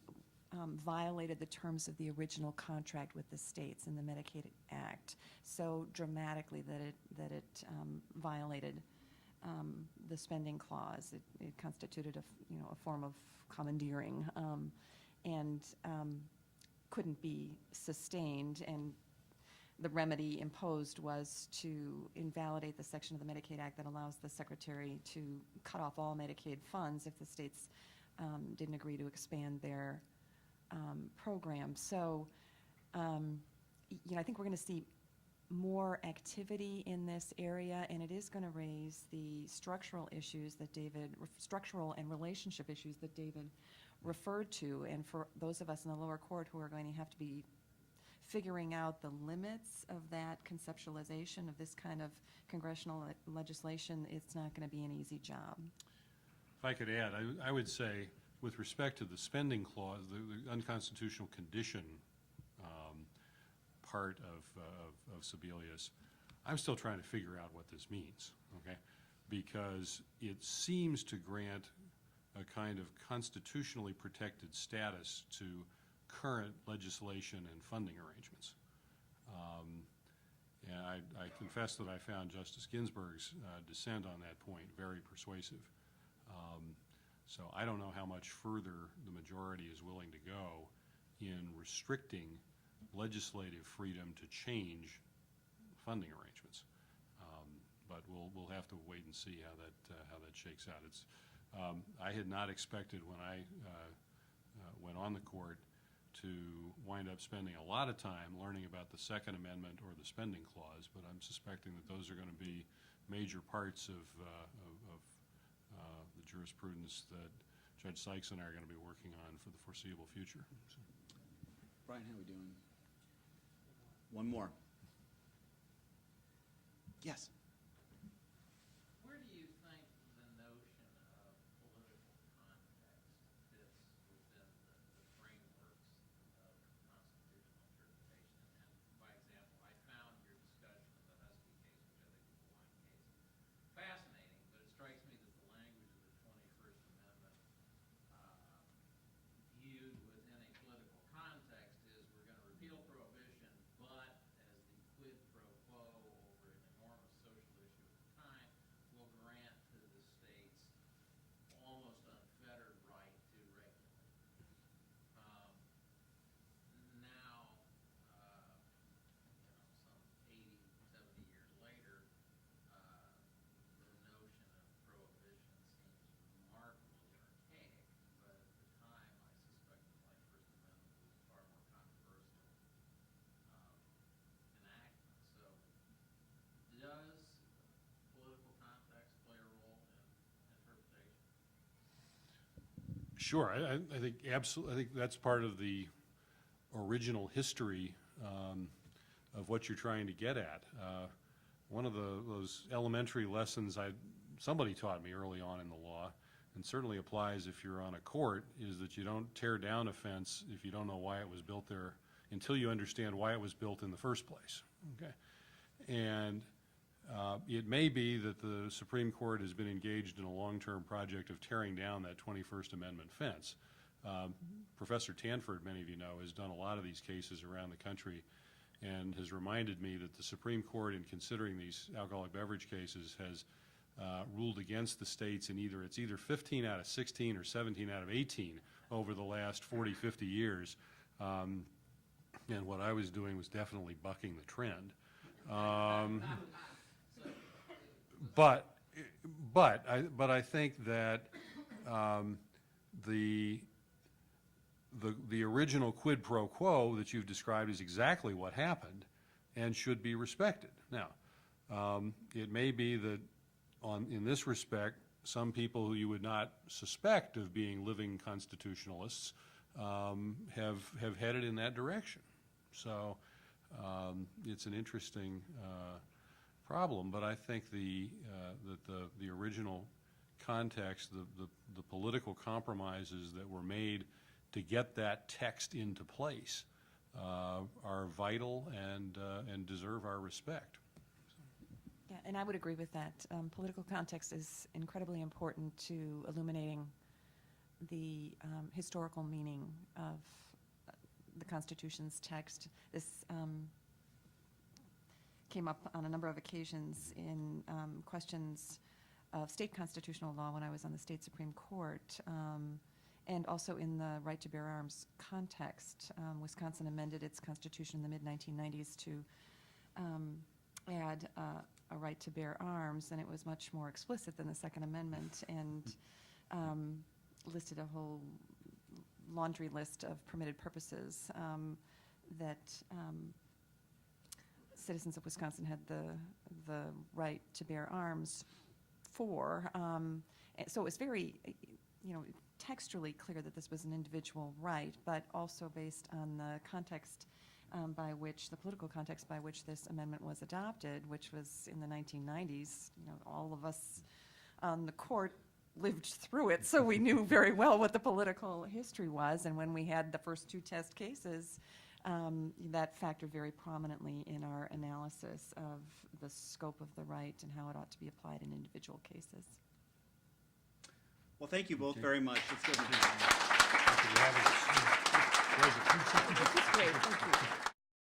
violated the terms of the original contract with the states in the Medicaid Act so dramatically that it violated the spending clause. It constituted a form of commandeering and couldn't be sustained. And the remedy imposed was to invalidate the section of the Medicaid Act that allows the Secretary to cut off all Medicaid funds if the states didn't agree to expand their program. So, I think we're going to see more activity in this area, and it is going to raise the structural and relationship issues that David referred to. And for those of us in the lower court who are going to have to be figuring out the limits of that conceptualization of this kind of congressional legislation, it's not going to be an easy job. If I could add, I would say, with respect to the spending clause, the unconstitutional condition part of Sebelius, I'm still trying to figure out what this means, okay? Because it seems to grant a kind of constitutionally protected status to current legislation and funding arrangements. And I confess that I found Justice Ginsburg's dissent on that point very persuasive. So I don't know how much further the majority is willing to go in restricting legislative freedom to change funding arrangements. But we'll have to wait and see how that shakes out. I had not expected when I went on the court to wind up spending a lot of time learning about the Second Amendment or the spending clause, but I'm suspecting that those are going to be major parts of the jurisprudence that Judge Sykes and I are going to be working on for the foreseeable future. So. Brian, how are we doing? One more. Yes. Where do you think the notion of political context fits within the frameworks of constitutional interpretation? And by example, I found your discussion of the Husky case, which I think is the Wine case, fascinating, but it strikes me that the language of the 21st Amendment viewed within a political context is we're going to repeal prohibition, but as the quid pro quo over an enormous social issue at the time, will grant to the states almost unfettered right to regulate. Now, some 80, 70 years later, the notion of prohibition seems remarkably archaic, but at the time, I suspect the First Amendment was far more controversial enactment. So, does political context play a role in interpretation? Sure, I think absolutely. I think that's part of the original history of what you're trying to get at. One of those elementary lessons somebody taught me early on in the law, and certainly applies if you're on a court, is that you don't tear down a fence if you don't know why it was built there until you understand why it was built in the first place. Okay, and it may be that the Supreme Court has been engaged in a long-term project of tearing down that 21st Amendment fence. Professor Tanford, many of you know, has done a lot of these cases around the country and has reminded me that the Supreme Court, in considering these alcoholic beverage cases, has ruled against the states in it's either 15 out of 16 or 17 out of 18 over the last 40, 50 years. And what I was doing was definitely bucking the trend. But I think that the original quid pro quo that you've described is exactly what happened and should be respected. Now, it may be that in this respect, some people who you would not suspect of being living constitutionalists have headed in that direction. So it's an interesting problem, but I think that the original context, the political compromises that were made to get that text into place are vital and deserve our respect. Yeah, and I would agree with that. Political context is incredibly important to illuminating the historical meaning of the Constitution's text. This came up on a number of occasions in questions of state constitutional law when I was on the state Supreme Court, and also in the right to bear arms context. Wisconsin amended its constitution in the mid-1990s to add a right to bear arms, and it was much more explicit than the Second Amendment, and listed a whole laundry list of permitted purposes that citizens of Wisconsin had the right to bear arms for. So it was very, textually clear that this was an individual right, but also based on the context the political context by which this amendment was adopted, which was in the 1990s. All of us on the court lived through it, so we knew very well what the political history was, and when we had the first two test cases, that factored very prominently in our analysis of the scope of the right and how it ought to be applied in individual cases. Well, thank you both very much. It's good to be here. Thank you, Robert. Pleasure. This is great. Thank you.